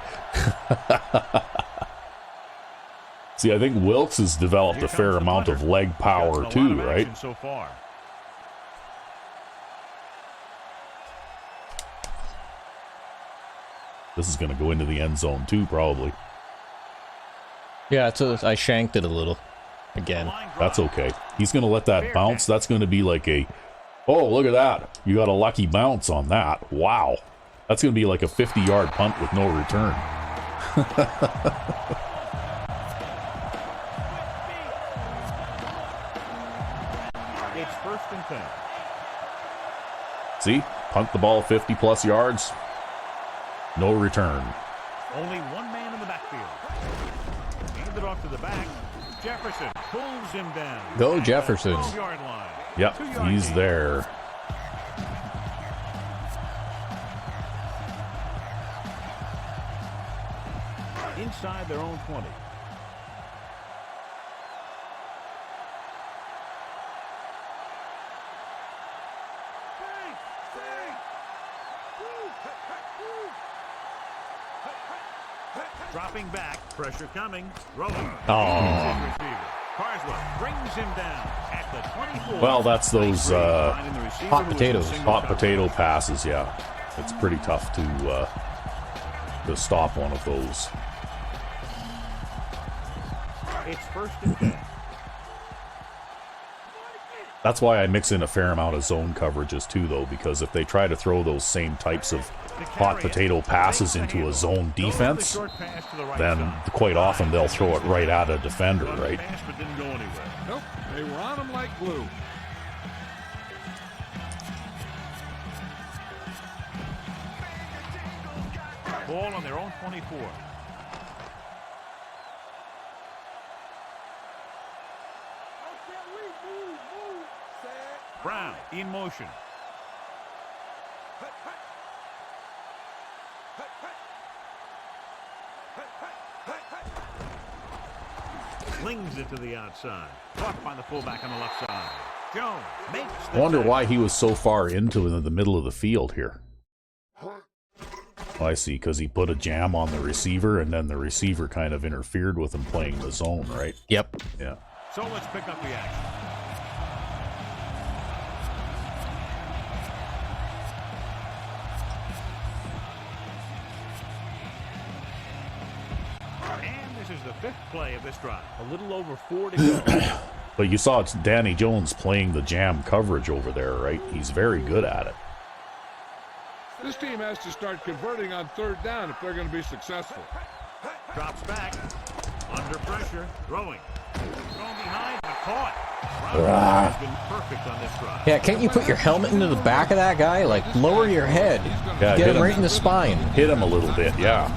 See, I think Wilkes has developed a fair amount of leg power too, right? So far. This is going to go into the end zone too, probably. Yeah, I shanked it a little. Again. That's okay. He's going to let that bounce. That's going to be like oh, look at that. You got a lucky bounce on that. Wow. That's going to be like a 50-yard punt with no return. It's 1st and 10. See? Punt the ball 50-plus yards. No return. Only one man in the backfield. Handed off to the back. Jefferson pulls him down. Go Jefferson. 12-yard line. Yep, he's there. Inside their own 20. Dropping back, pressure coming, rolling. Oh. Carswell brings him down at the 24. Well, that's those hot potatoes. Hot potato passes, yeah. It's pretty tough to stop one of those. It's 1st and 10. That's why I mix in a fair amount of zone coverages too, though, because if they try to throw those same types of hot potato passes into a zone defense, then quite often they'll throw it right at a defender, right? Nope, they were on him like glue. Ball on their own 24. Brown in motion. Slings it to the outside. Caught by the fullback on the left side. Jones makes the I wonder why he was so far into the middle of the field here. Oh, I see, because he put a jam on the receiver, and then the receiver kind of interfered with him playing the zone, right? Yep. Yeah. So let's pick up the action. And this is the 5th play of this drive. A little over 4 to go. But you saw it's Danny Jones playing the jam coverage over there, right? He's very good at it. This team has to start converting on 3rd down if they're going to be successful. Drops back. Under pressure. Throwing. Thrown behind, but caught. Has been perfect on this drive. Yeah, can't you put your helmet into the back of that guy? Like, lower your head. Yeah, Get him right in the spine. Hit him a little bit, yeah.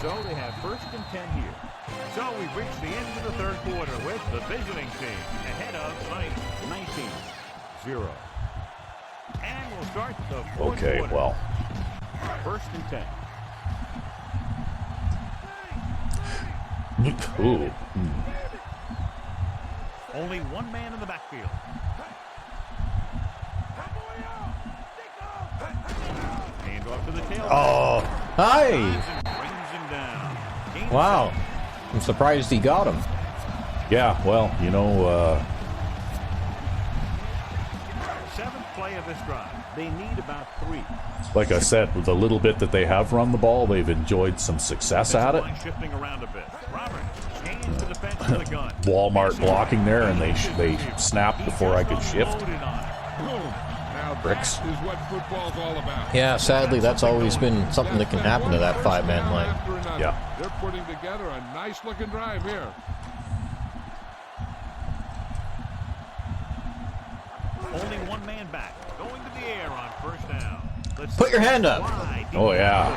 So they have 1st and 10 here. So we've reached the end of the 3rd quarter with the visiting team ahead of 19-0. And we'll start the 4th Okay, quarter. well. 1st and 10. Ooh. Only one man in the backfield. Hand off to the tail. Oh, hi! Brings him down. Gain Wow. I'm surprised he got him. Yeah, well, you know, 7th play of this drive. They need about 3. like I said, with the little bit that they have run the ball, they've enjoyed some success at it. Line shifting around a bit. Robert changes to the fence with a gun. Walmart blocking there, and they snapped before I could shift. Loaded on it. Now Bricks. that is what football's all about. Yeah, sadly, that's always been something that can happen to that 5-man line. After another. Yeah. They're putting together a nice-looking drive here. Only one man back. Going to the air on 1st down. Let's Put your hand up. wide. Oh, yeah.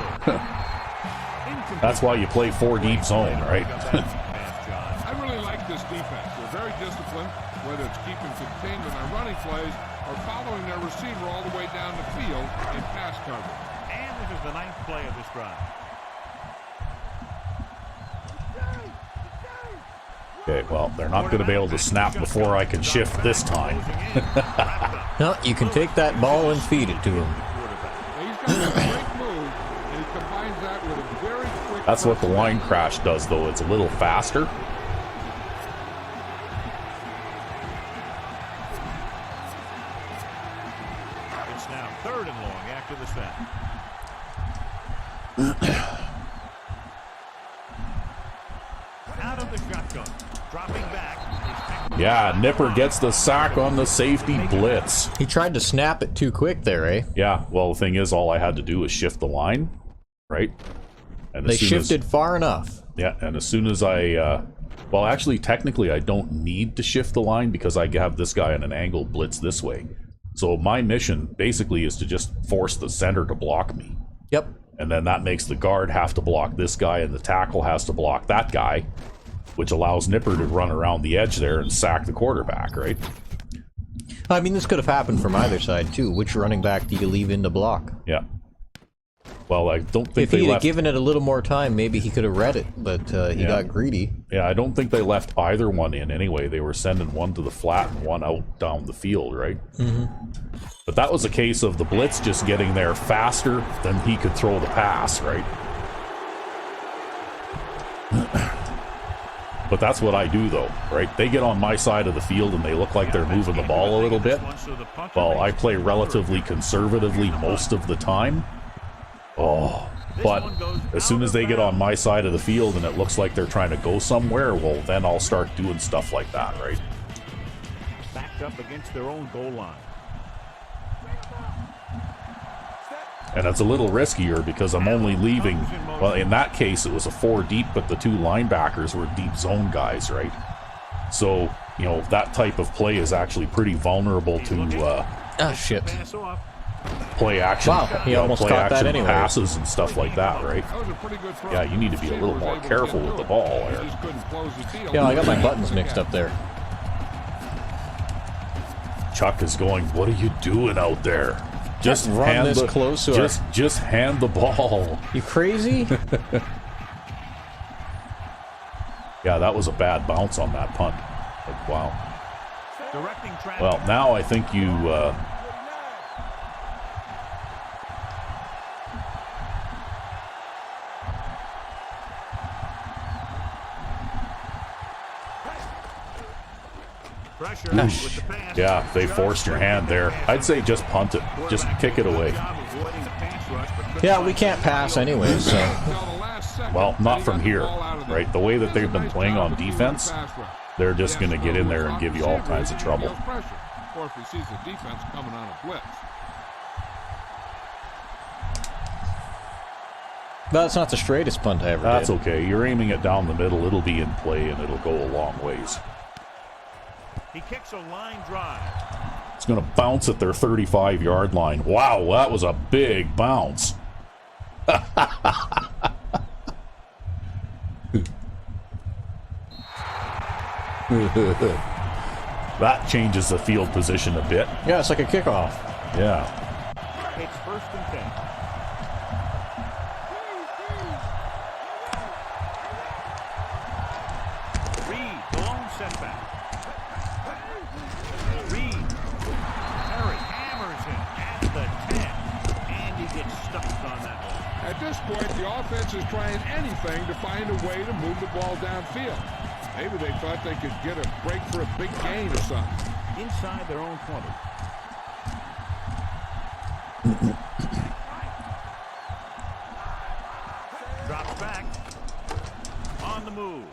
That's why you play 4 deep zone, right? I really like this defense. They're very disciplined, whether it's keeping containment on running plays or following their receiver all the way down the field in pass coverage. And this is the 9th play of this drive. Okay, well, they're not going to be able to snap before I can shift this time. No, you can take that ball and feed it to him. He's got a great move, and he combines that with a very quick... That's what the line crash does, though. It's a little faster. It's now 3rd and long after the snap. Yeah, Nipper gets the sack on the safety blitz. He tried to snap it too quick there, eh? Yeah, well, the thing is, all I had to do was shift the line, right? And They shifted far enough. Yeah, and as soon as I... well, actually, technically, I don't need to shift the line because I have this guy on an angled blitz this way. So my mission, basically, is to just force the center to block me. Yep. And then that makes the guard have to block this guy, and the tackle has to block that guy, which allows Nipper to run around the edge there and sack the quarterback, right? I mean, this could have happened from either side, too. Which running back do you leave in to block? Yeah. Well, I don't think if they he had left... given it a little more time, maybe he could have read it, but he got greedy. Yeah, I don't think they left either one in anyway. They were sending one to the flat and one out down the field, right? Mm-hmm. But that was a case of the blitz just getting there faster than he could throw the pass, right? But that's what I do, though, right? They get on my side of the field and they look like they're moving the ball a little bit. Well, I play relatively conservatively most of the time. Oh, but as soon as they get on my side of the field and it looks like they're trying to go somewhere, well, then I'll start doing stuff like that, right? Backed up against their own goal line. And it's a little riskier because I'm only leaving, well, in that case, it was a 4 deep, but the 2 linebackers were deep zone guys, right? So, you know, that type of play is actually pretty vulnerable to, Shit. play action. Wow, he almost play caught that action anyway. passes and stuff like that, right? Yeah, you need to be a little more careful with the ball there. Yeah, I got my buttons mixed up there. Chuck is going, what are you doing out there? Just run hand this the, close to her. just hand the ball. You crazy? Yeah, that was a bad bounce on that punt. Like, wow. Well, now I think you... yeah, they forced your hand there. I'd say just punt it. Just kick it away. Yeah, we can't pass anyway, so... Well, not from here, right? The way that they've been playing on defense, they're just going to get in there and give you all kinds of trouble. Or if he sees the defense coming on a blitz. That's not the straightest punt I ever did. That's okay. You're aiming it down the middle. It'll be in play, and it'll go a long ways. He kicks a line drive. It's going to bounce at their 35-yard line. Wow, that was a big bounce. That changes the field position a bit. Yeah, it's like a kickoff. Yeah. It's 1st and 10. Reed, the lone setback. Reed. Harry hammers him at the 10. And he gets stuck on that one. At this point, the offense is trying anything to find a way to move the ball downfield. Maybe they thought they could get a break for a big gain or something. Inside their own 20. Drops back. On the move.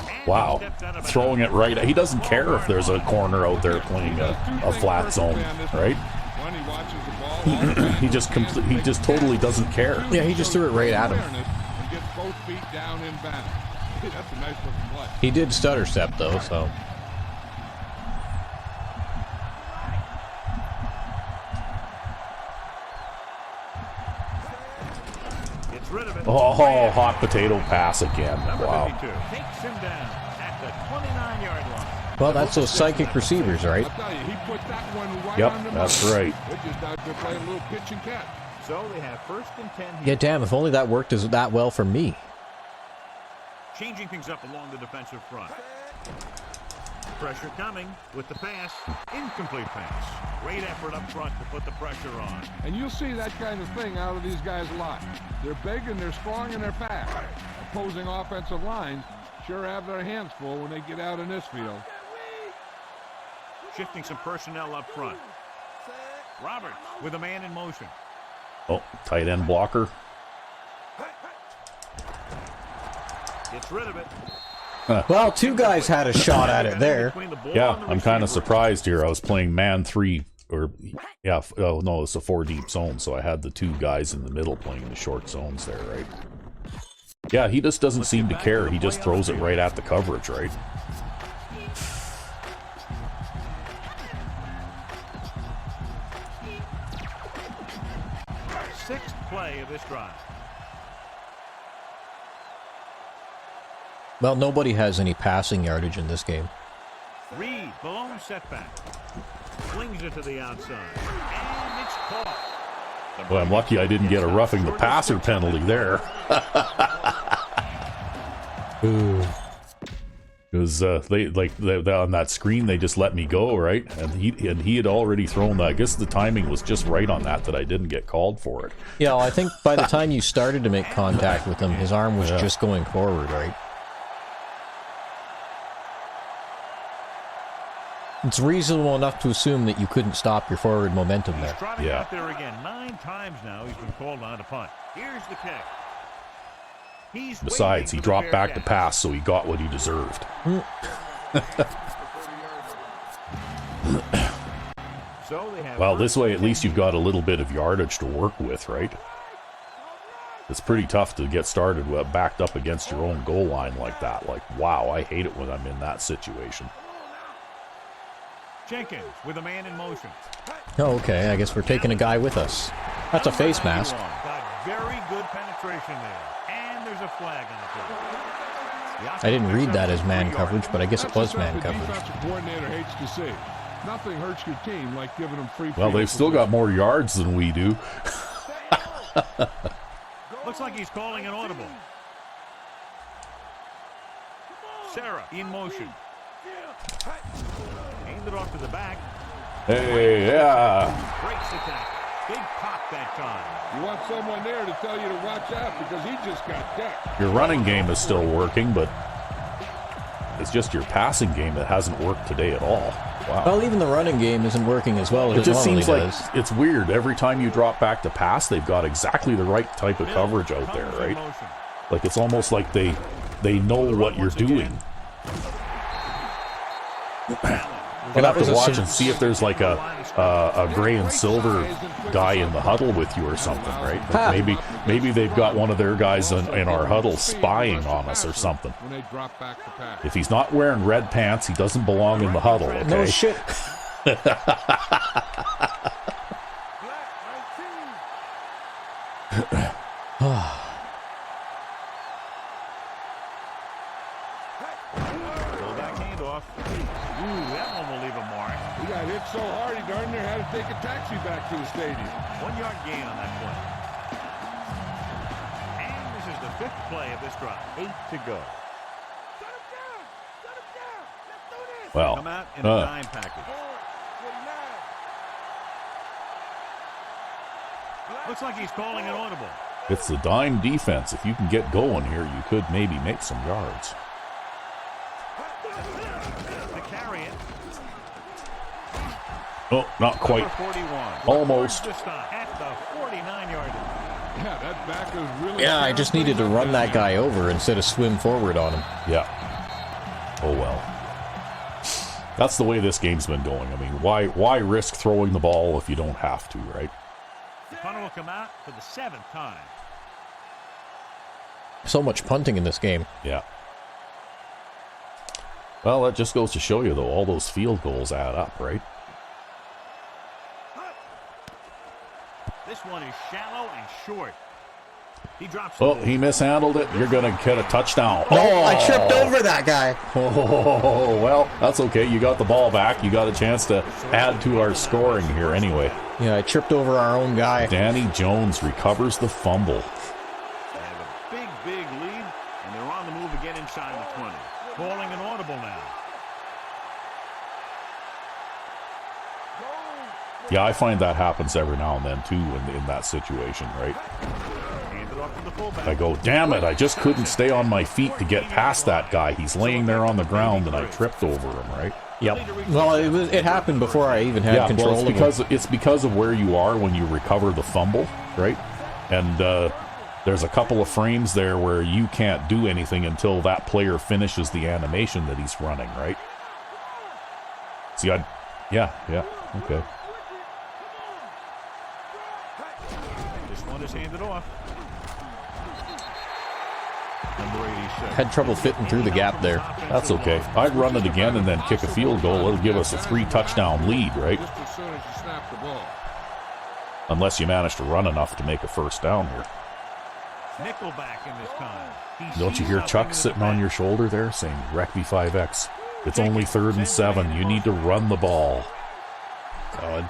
And Wow. he steps out of Throwing bounds. it right. He doesn't care if there's a corner out there playing a flat zone, right? When he watches the ball, He just totally doesn't care. Yeah, he just threw it right at him. and gets both feet down in bounds. That's a nice looking play. He did stutter step, though, so... Gets rid of it. Oh, hot potato pass again. Number Wow. 52 takes him down at the 29-yard line. Well, that's those psychic receivers, right? I'll tell you, he put that one right Yep, on the that's money. right. They're just out there playing a little pitch and catch. So they have 1st and 10 here. Yeah, damn, if only that worked as that well for me. Changing things up along the defensive front. Pressure coming with the pass. Incomplete pass. Great effort up front to put the pressure on. And you'll see that kind of thing out of these guys a lot. They're big and they're strong and they're fast. Opposing offensive lines sure have their hands full when they get out in this field. Shifting some personnel up front. Roberts with a man in motion. Oh, tight end blocker. Gets rid of it. Well, two guys had a shot at it there. Yeah, I'm kind of surprised here. I was playing man 3, or, yeah, oh no, it's a 4 deep zone, so I had the two guys in the middle playing the short zones there, right? Yeah, he just doesn't seem to care. He just throws it right at the coverage, right? Sixth play of this drive. Well, nobody has any passing yardage in this game. Reed, Malone setback. Flings it to the outside. And it's caught. Well, I'm lucky I didn't get a roughing the passer penalty there. Because they on that screen they just let me go, right? And he had already thrown that. I guess the timing was just right on that I didn't get called for it. Yeah, well, I think by the time you started to make contact with him, his arm was just going forward, right? It's reasonable enough to assume that you couldn't stop your forward momentum there. Yeah. Out there again 9 times now. He's been called on to punt. Here's the kick. Besides, he dropped back to pass, so he got what he deserved. Well, this way at least you've got a little bit of yardage to work with, right? It's pretty tough to get started backed up against your own goal line like that. Like, wow, I hate it when I'm in that situation. Jenkin with a man in motion. Oh, okay. I guess we're taking a guy with us. That's a face mask. Got very good penetration there. And there's a flag on the play. I didn't read that as man coverage, but I guess it was man coverage. Defensive coordinator hates to see. Nothing hurts your team like giving them free. Well, they've still got more yards than we do. Looks like he's calling an audible. Sarah in motion. Handed off to the back. Hey, yeah. Breaks the tackle. Big pop that time. You want someone there to tell you to watch out because he just got decked. Your running game is still working, but it's just your passing game that hasn't worked today at all. Wow. Well, even the running game isn't working as well as it just normally seems like does. It's weird. Every time you drop back to pass, they've got exactly the right type of coverage out there, right? Like it's almost like they know what you're doing. You'll have to watch and see if there's like a gray and silver guy in the huddle with you or something, right? Like maybe they've got one of their guys in our huddle spying on us or something. If he's not wearing red pants, he doesn't belong in the huddle, okay? No shit. So hard, he darn near had to take a taxi back to the stadium. 1 yard gain on that play. And this is the 5th play of this drive. 8 to go. Well, come out in a dime package. Looks like he's calling an audible. It's the dime defense. If you can get going here, you could maybe make some yards. To carry it. Oh, not quite. Almost. At the 49-yard line. Yeah, that back is really. Yeah, I just needed to run that guy over instead of swim forward on him. Yeah. Oh well. That's the way this game's been going. I mean, why risk throwing the ball if you don't have to, right? The punter will come out for the 7th time. So much punting in this game. Yeah. Well, that just goes to show you, though, all those field goals add up, right? This one is shallow and short. He drops. Oh, he mishandled it. You're going to get a touchdown. Oh, I tripped over that guy. Oh, well, that's okay. You got the ball back. You got a chance to add to our scoring here anyway. Yeah, I tripped over our own guy. Danny Jones recovers the fumble. They have a big lead, and they're on the move again inside the 20. Calling an audible now. Yeah, I find that happens every now and then, too, in that situation, right? I go, damn it, I just couldn't stay on my feet to get past that guy. He's laying there on the ground, and I tripped over him, right? Yep. Well, it happened before I even had control of it. It's because of where you are when you recover the fumble, right? And There's a couple of frames there where you can't do anything until that player finishes the animation that he's running, right? See, yeah, okay. This one is handed off. Number 86. Had trouble fitting through the gap there. That's okay. I'd run it again and then kick a field goal. It'll give us a 3-touchdown lead, right? Just as soon as you snap the ball. Unless you manage to run enough to make a first down here. Nickelback in this time. Don't you hear Chuck sitting on your shoulder there saying, Rec V5X, it's only 3rd and 7. You need to run the ball. God.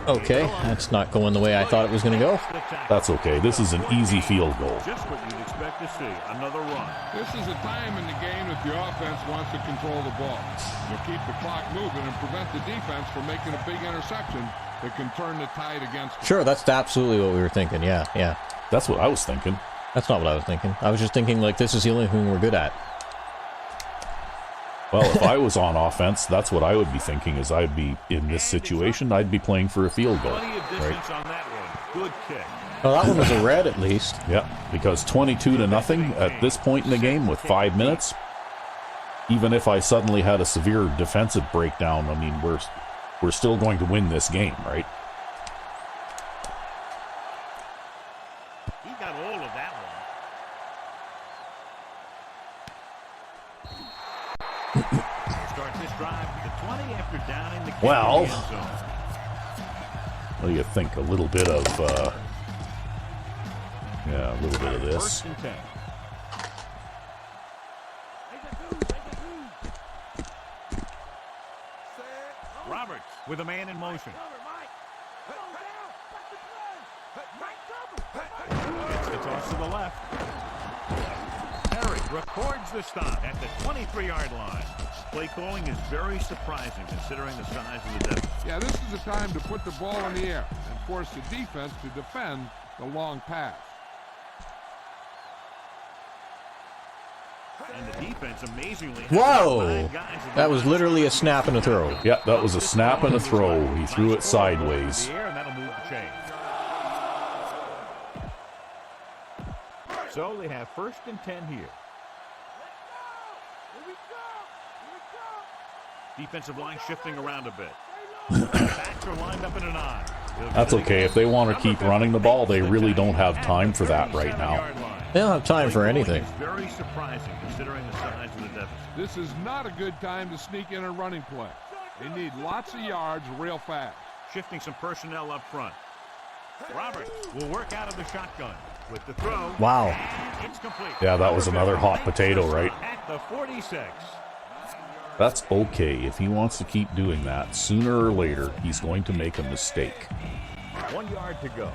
Okay, that's not going the way I thought it was going to go. That's okay. This is an easy field goal. Just what you'd expect to see. Another run. This is a time in the game that the offense wants to control the ball. You'll keep the clock moving and prevent the defense from making a big interception that can turn the tide against them. Sure, that's absolutely what we were thinking. Yeah. That's what I was thinking. That's not what I was thinking. I was just thinking, like, this is the only thing we're good at. Well, if I was on offense, that's what I would be thinking. Is I'd be in this situation, I'd be playing for a field goal. Plenty of distance on that one. Good kick. Well, that one was a red at least. Yeah, because 22-0 at this point in the game with 5 minutes. Even if I suddenly had a severe defensive breakdown, I mean, we're still going to win this game, right? He got all of that one. Starts this drive with the 20 after downing the kick in the end zone. What do you think? A little bit of, yeah, a little bit of this. 1st and 10. Roberts with a man in motion. Gets the toss to the left. Perry records the stop at the 23-yard line. Play calling is very surprising considering the size of the deficit. Yeah, this is the time to put the ball in the air and force the defense to defend the long pass. And the defense amazingly... Whoa! That was literally a snap and a throw. Yeah, that was a snap and a throw. He threw it sideways. That'll move the chain. So they have 1st and 10 here. Defensive line shifting around a bit. Backs are lined up in an eye. That's okay. If they want to keep running the ball, they really don't have time for that right now. They don't have time for anything. Very surprising considering the size of the deficit. This is not a good time to sneak in a running play. They need lots of yards real fast. Shifting some personnel up front. Roberts will work out of the shotgun with the throw. Wow. And it's complete. Yeah, that was another hot potato, right? At the 46. That's okay. If he wants to keep doing that, sooner or later, he's going to make a mistake. 1 yard to go.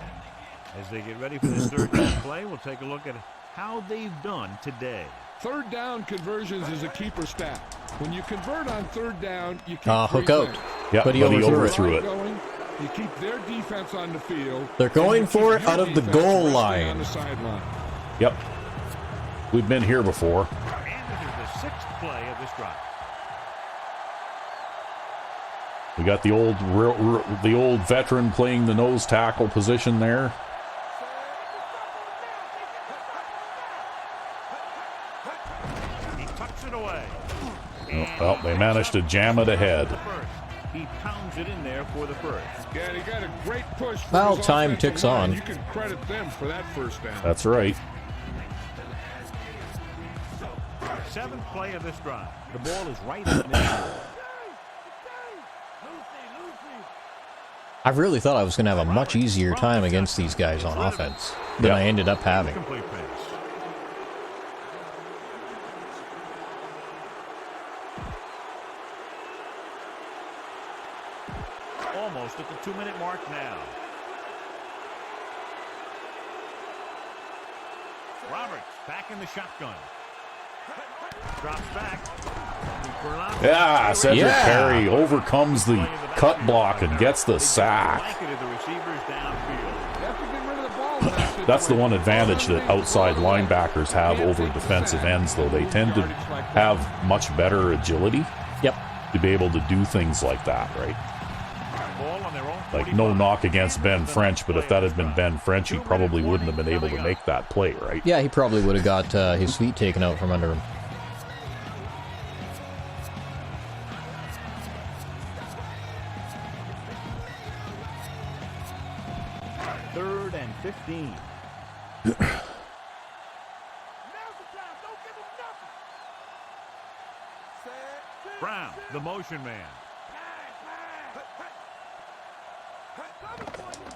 As they get ready for this 3rd down play, we'll take a look at how they've done today. 3rd down conversions is a keeper stat. When you convert on 3rd down, you keep Hook out. Yeah, But he overthrew it. You keep their defense on the field. They're going for it out of the goal line. On the sideline. Yep. We've been here before. And this is the 6th play of this drive. We got the old veteran playing the nose tackle position there. He tucks it away. Well, they managed to jam it ahead. He pounds it in there for the 1st. Yeah, he got a great push. Well, time ticks on. You can credit them for that 1st down. That's right. 7th play of this drive. The ball is right in the middle. I really thought I was going to have a much easier time against these guys on offense than I ended up having. Complete pass. Almost at the 2-minute mark now. Roberts back in the shotgun. Drops back. Yeah, Cedric Perry overcomes the cut block and gets the sack. That's the one advantage that outside linebackers have over defensive ends, though. They tend to have much better agility. Yep. To be able to do things like that, right? ball on their own Like, 45. no knock against Ben French, but if that had been Ben French, he probably wouldn't have been able to make that play, right? Yeah, he probably would have got his feet taken out from under him. Third and 15. Brown, the motion man.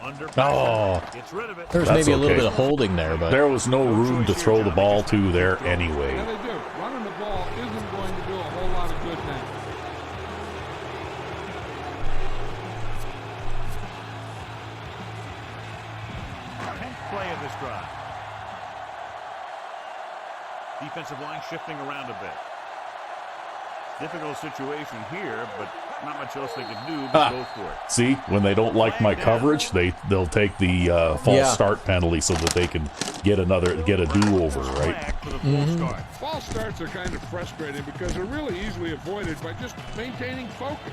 Under Oh. pressure. Gets rid of it. There's That's maybe a little okay. bit of holding there, but There was no room to throw the ball to there anyway. Yeah, they do. Running the ball isn't going to do a whole lot of good now. Tenth play of this drive. Defensive line shifting around a bit. Difficult situation here, but not much else they can do but go for it. See, when they don't like my coverage, they'll take the false start penalty so that they can get a do-over, right? Flag for the full start. False starts are kind of frustrating because they're really easily avoided by just maintaining focus.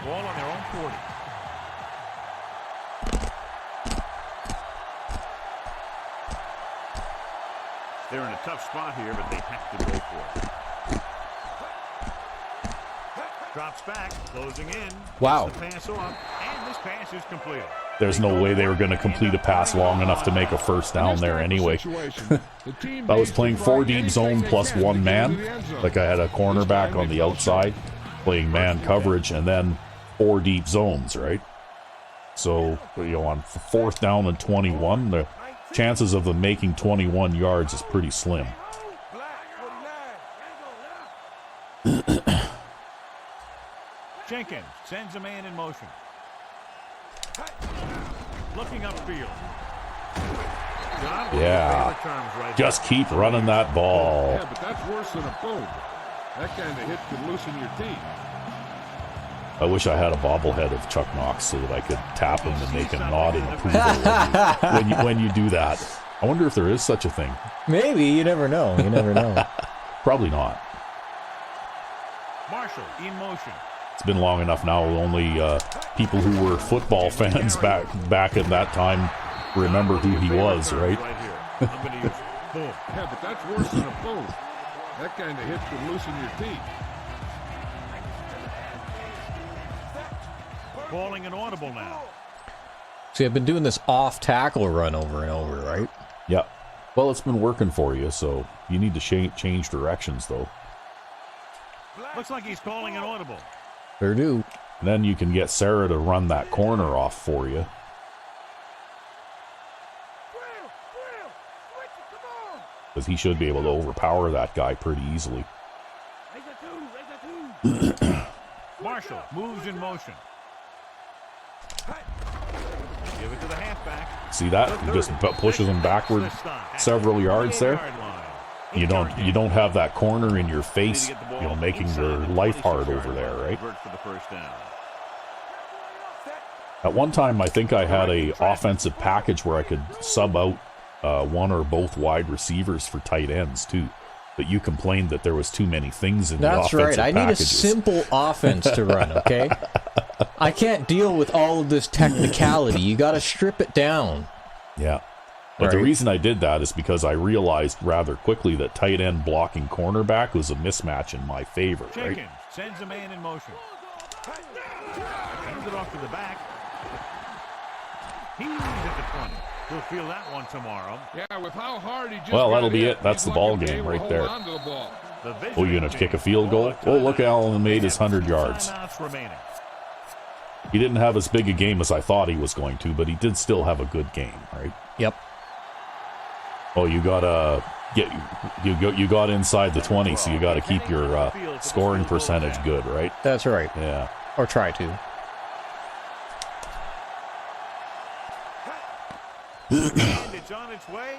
Ball on their own 40. They're in a tough spot here, but they have to go for it. Drops back, closing in. Wow. Gets the pass off, and this pass is completed. There's no way they were going to complete a pass long enough to make a first down there anyway. I was playing 4 deep zone plus 1 man. Like I had a cornerback on the outside playing man coverage and then 4 deep zones, right? So, on 4th down and 21, the chances of them making 21 yards is pretty slim. Jenkin sends a man in motion. Looking upfield. Yeah. Just keep running that ball. Yeah, but that's worse than a boom. That kind of hit could loosen your teeth. I wish I had a bobblehead of Chuck Knox so that I could tap him and make a nod in approval when you do that. I wonder if there is such a thing. maybe, you never know. You never know. Probably not. Marshall in motion. It's been long enough now. Only people who were football fans back at that time remember who he was, right? Here. I'm going to use boom. Yeah, but that's worse than a boom. That kind of hit could loosen your teeth. Calling an audible now. See, I've been doing this off-tackle run over and over, right? Yep. Well, it's been working for you, so you need to change directions, though. Looks like he's calling an audible. Sure do. And then you can get Sarah to run that corner off for you. Because he should be able to overpower that guy pretty easily. Marshall moves in motion. Give it to the halfback. See that? He just pushes him backward several yards there. You don't have that corner in your face, making your life hard over there, right? At one time, I think I had a offensive package where I could sub out one or both wide receivers for tight ends too. But you complained that there was too many things in the offensive packages. That's right. I need a packages. simple offense to run, okay? I can't deal with all of this technicality. You got to strip it down. Yeah. But the reason I did that is because I realized rather quickly that tight end blocking cornerback was a mismatch in my favor, right? Jenkin sends a man in motion. Hands it off to the back. He's at the 20. He'll feel that one tomorrow. Yeah, with how hard he just Well, that'll got be hit, it. That's he's the ball lucky game they right will there. hold on to the ball. Oh, you're going to kick a field goal? Oh, look, Allen made his 100 yards. He didn't have as big a game as I thought he was going to, but he did still have a good game, right? Yep. Oh, you got you got inside the 20, so you got to keep your scoring percentage good, right? That's right. Yeah. Or try to. It's on its way.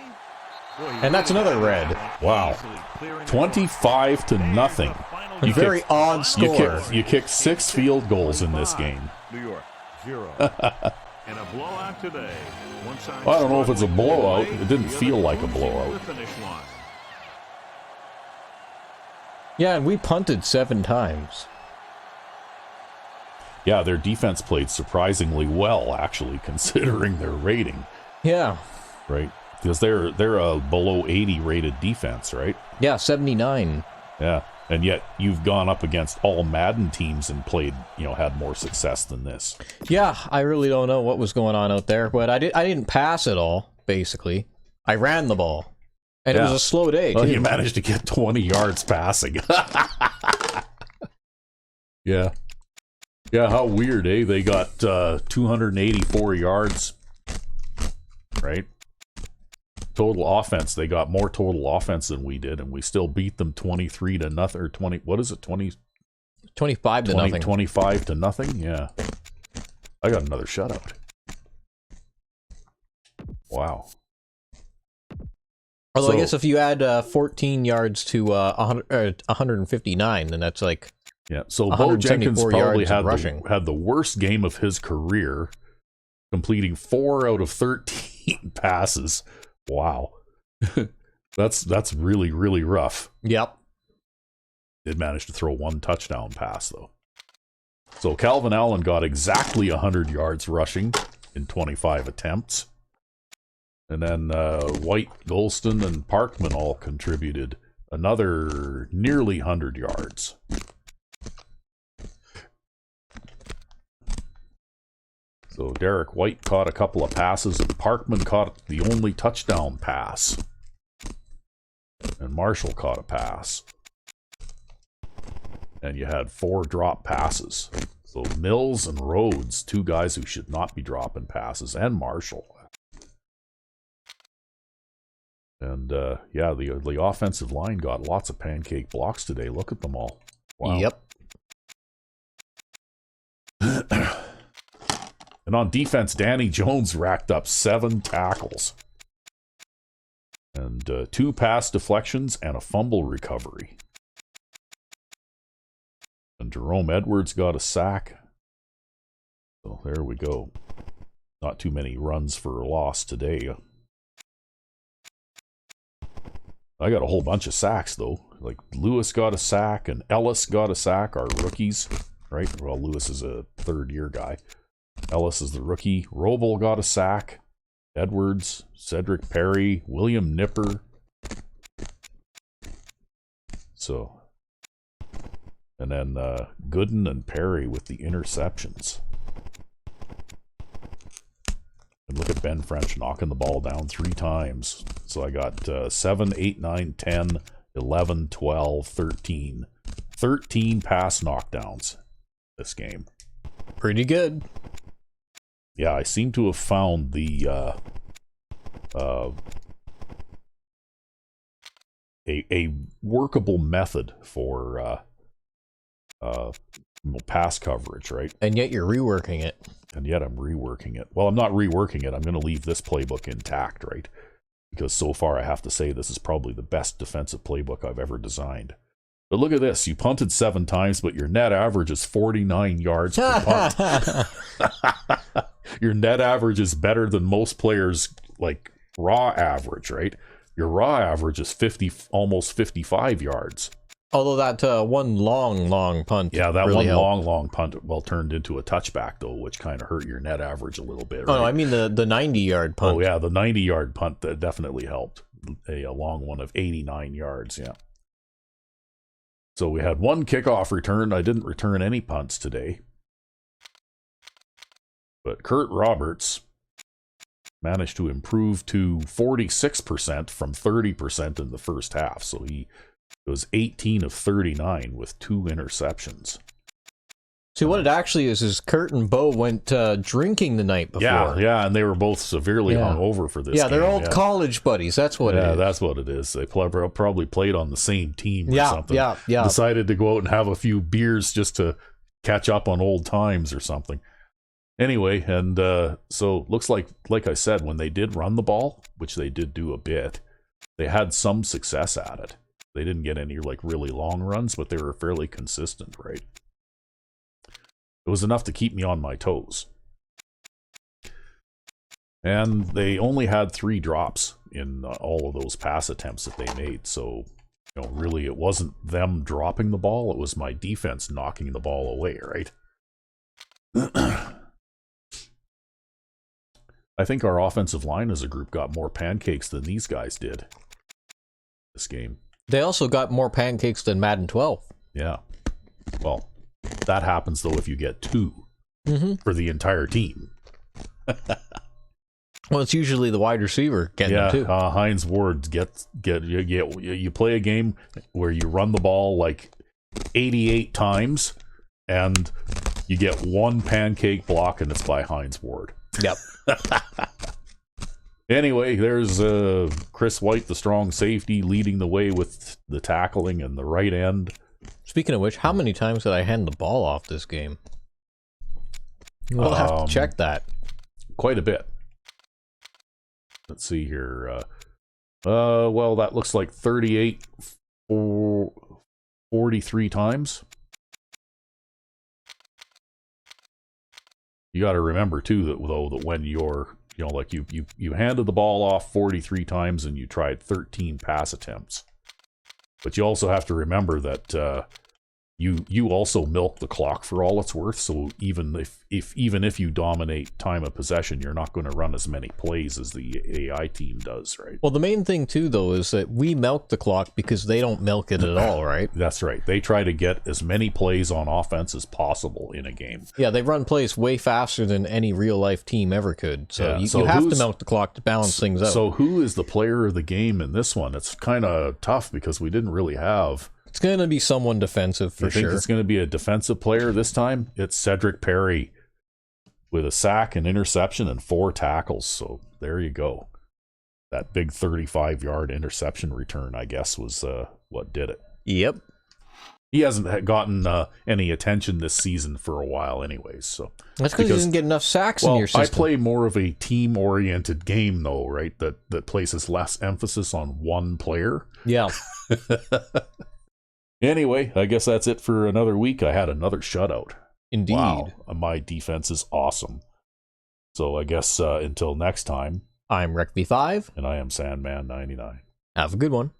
And that's another red. Wow. 25-0. A very odd score. You kicked 6 field goals in this game. New York 0. And a blowout today. Well, I don't know if it's a blowout. It didn't feel like a blowout. Yeah, and we punted 7 times. Yeah, their defense played surprisingly well, actually, considering their rating. Yeah. Right? Because they're a below 80 rated defense, right? Yeah, 79. Yeah. And yet you've gone up against all Madden teams and played, had more success than this. Yeah, I really don't know what was going on out there, but I didn't pass at all, basically. I ran the ball. And it was a slow day, well, too. you managed to get 20 yards passing. Yeah. Yeah, how weird, eh? They got 284 yards, right? Total offense. They got more total offense than we did, and we still beat them 23 to nothing, or 20, what is it, 25 to nothing. 25 to nothing? Yeah. I got another shutout. Wow. Although I guess if you add 14 yards to 159, then that's like... Yeah, so Bo Jenkins probably had the worst game of his career, completing 4 out of 13 passes. Wow. That's really, really rough. Yep. Did manage to throw 1 touchdown pass, though. So Calvin Allen got exactly 100 yards rushing in 25 attempts. And then White, Golston, and Parkman all contributed another nearly 100 yards. So Derek White caught a couple of passes, and Parkman caught the only touchdown pass. And Marshall caught a pass. And you had 4 drop passes. So Mills and Rhodes, 2 guys who should not be dropping passes, and Marshall. And yeah, the offensive line got lots of pancake blocks today. Look at them all. Wow. Yep. And on defense, Danny Jones racked up 7 tackles. And 2 pass deflections and a fumble recovery. And Jerome Edwards got a sack. So there we go. Not too many runs for a loss today. I got a whole bunch of sacks, though. Like, Lewis got a sack and Ellis got a sack, our rookies, right? Well, Lewis is a third-year guy. Ellis is the rookie. Roble got a sack. Edwards, Cedric Perry, William Nipper. So, and then Gooden and Perry with the interceptions. And look at Ben French knocking the ball down 3 times. So I got 7, 8, 9, 10, 11, 12, 13. 13 pass knockdowns this game. Pretty good. Yeah, I seem to have found the a workable method for pass coverage, right? And yet you're reworking it. And yet I'm reworking it. Well, I'm not reworking it. I'm going to leave this playbook intact, right? Because so far I have to say this is probably the best defensive playbook I've ever designed. But look at this. You punted 7 times, but your net average is 49 yards per punt. Your net average is better than most players' like raw average, right? Your raw average is almost 55 yards. Although that one long punt. Yeah, that really one long punt turned into a touchback, though, which kind of hurt your net average a little bit. Right? Oh, no, I mean the 90-yard punt. Oh, yeah, the 90-yard punt that definitely helped. A long one of 89 yards, yeah. So we had 1 kickoff return. I didn't return any punts today. But Kurt Roberts managed to improve to 46% from 30% in the first half. So he was 18 of 39 with 2 interceptions. See, what it actually is Kurt and Bo went drinking the night before. Yeah, and they were both severely hungover for this game. They're old college buddies. That's what it is. Yeah, that's what it is. They probably played on the same team or something. Yeah. Decided to go out and have a few beers just to catch up on old times or something. Anyway, and so looks like I said, when they did run the ball, which they did do a bit, they had some success at it. They didn't get any like really long runs, but they were fairly consistent, right? It was enough to keep me on my toes. And they only had 3 drops in all of those pass attempts that they made. So really it wasn't them dropping the ball, it was my defense knocking the ball away, right? I think our offensive line as a group got more pancakes than these guys did this game. They also got more pancakes than Madden 12. Yeah. Well, that happens though if you get 2 for the entire team. Well, it's usually the wide receiver getting them too. Hines Ward you play a game where you run the ball like 88 times and you get 1 pancake block and it's by Hines Ward. Yep. Anyway, there's Chris White, the strong safety, leading the way with the tackling and the right end. Speaking of which, how many times did I hand the ball off this game? We'll have to check that. Quite a bit. Let's see here. Well, that looks like 38 or 43 times. You got to remember too that when you're, like you handed the ball off 43 times and you tried 13 pass attempts. But you also have to remember that you also milk the clock for all it's worth. So even if you dominate time of possession, you're not going to run as many plays as the AI team does, right? Well, the main thing too, though, is that we milk the clock because they don't milk it at all, right? That's right. They try to get as many plays on offense as possible in a game. Yeah, they run plays way faster than any real life team ever could. So, Yeah, you have to milk the clock to balance things out. So who is the player of the game in this one? It's kind of tough because we didn't really have. It's going to be someone defensive for sure. You think it's going to be a defensive player this time? It's Cedric Perry with a sack, an interception, and 4 tackles. So there you go. That big 35-yard interception return, I guess, was what did it. Yep. He hasn't gotten any attention this season for a while anyways. So that's because he doesn't get enough sacks in your system. I play more of a team-oriented game, though, right? That places less emphasis on one player. Yeah. Anyway, I guess that's it for another week. I had another shutout. Indeed. Wow, my defense is awesome. So I guess until next time. I'm RecV5. And I am Sandman99. Have a good one.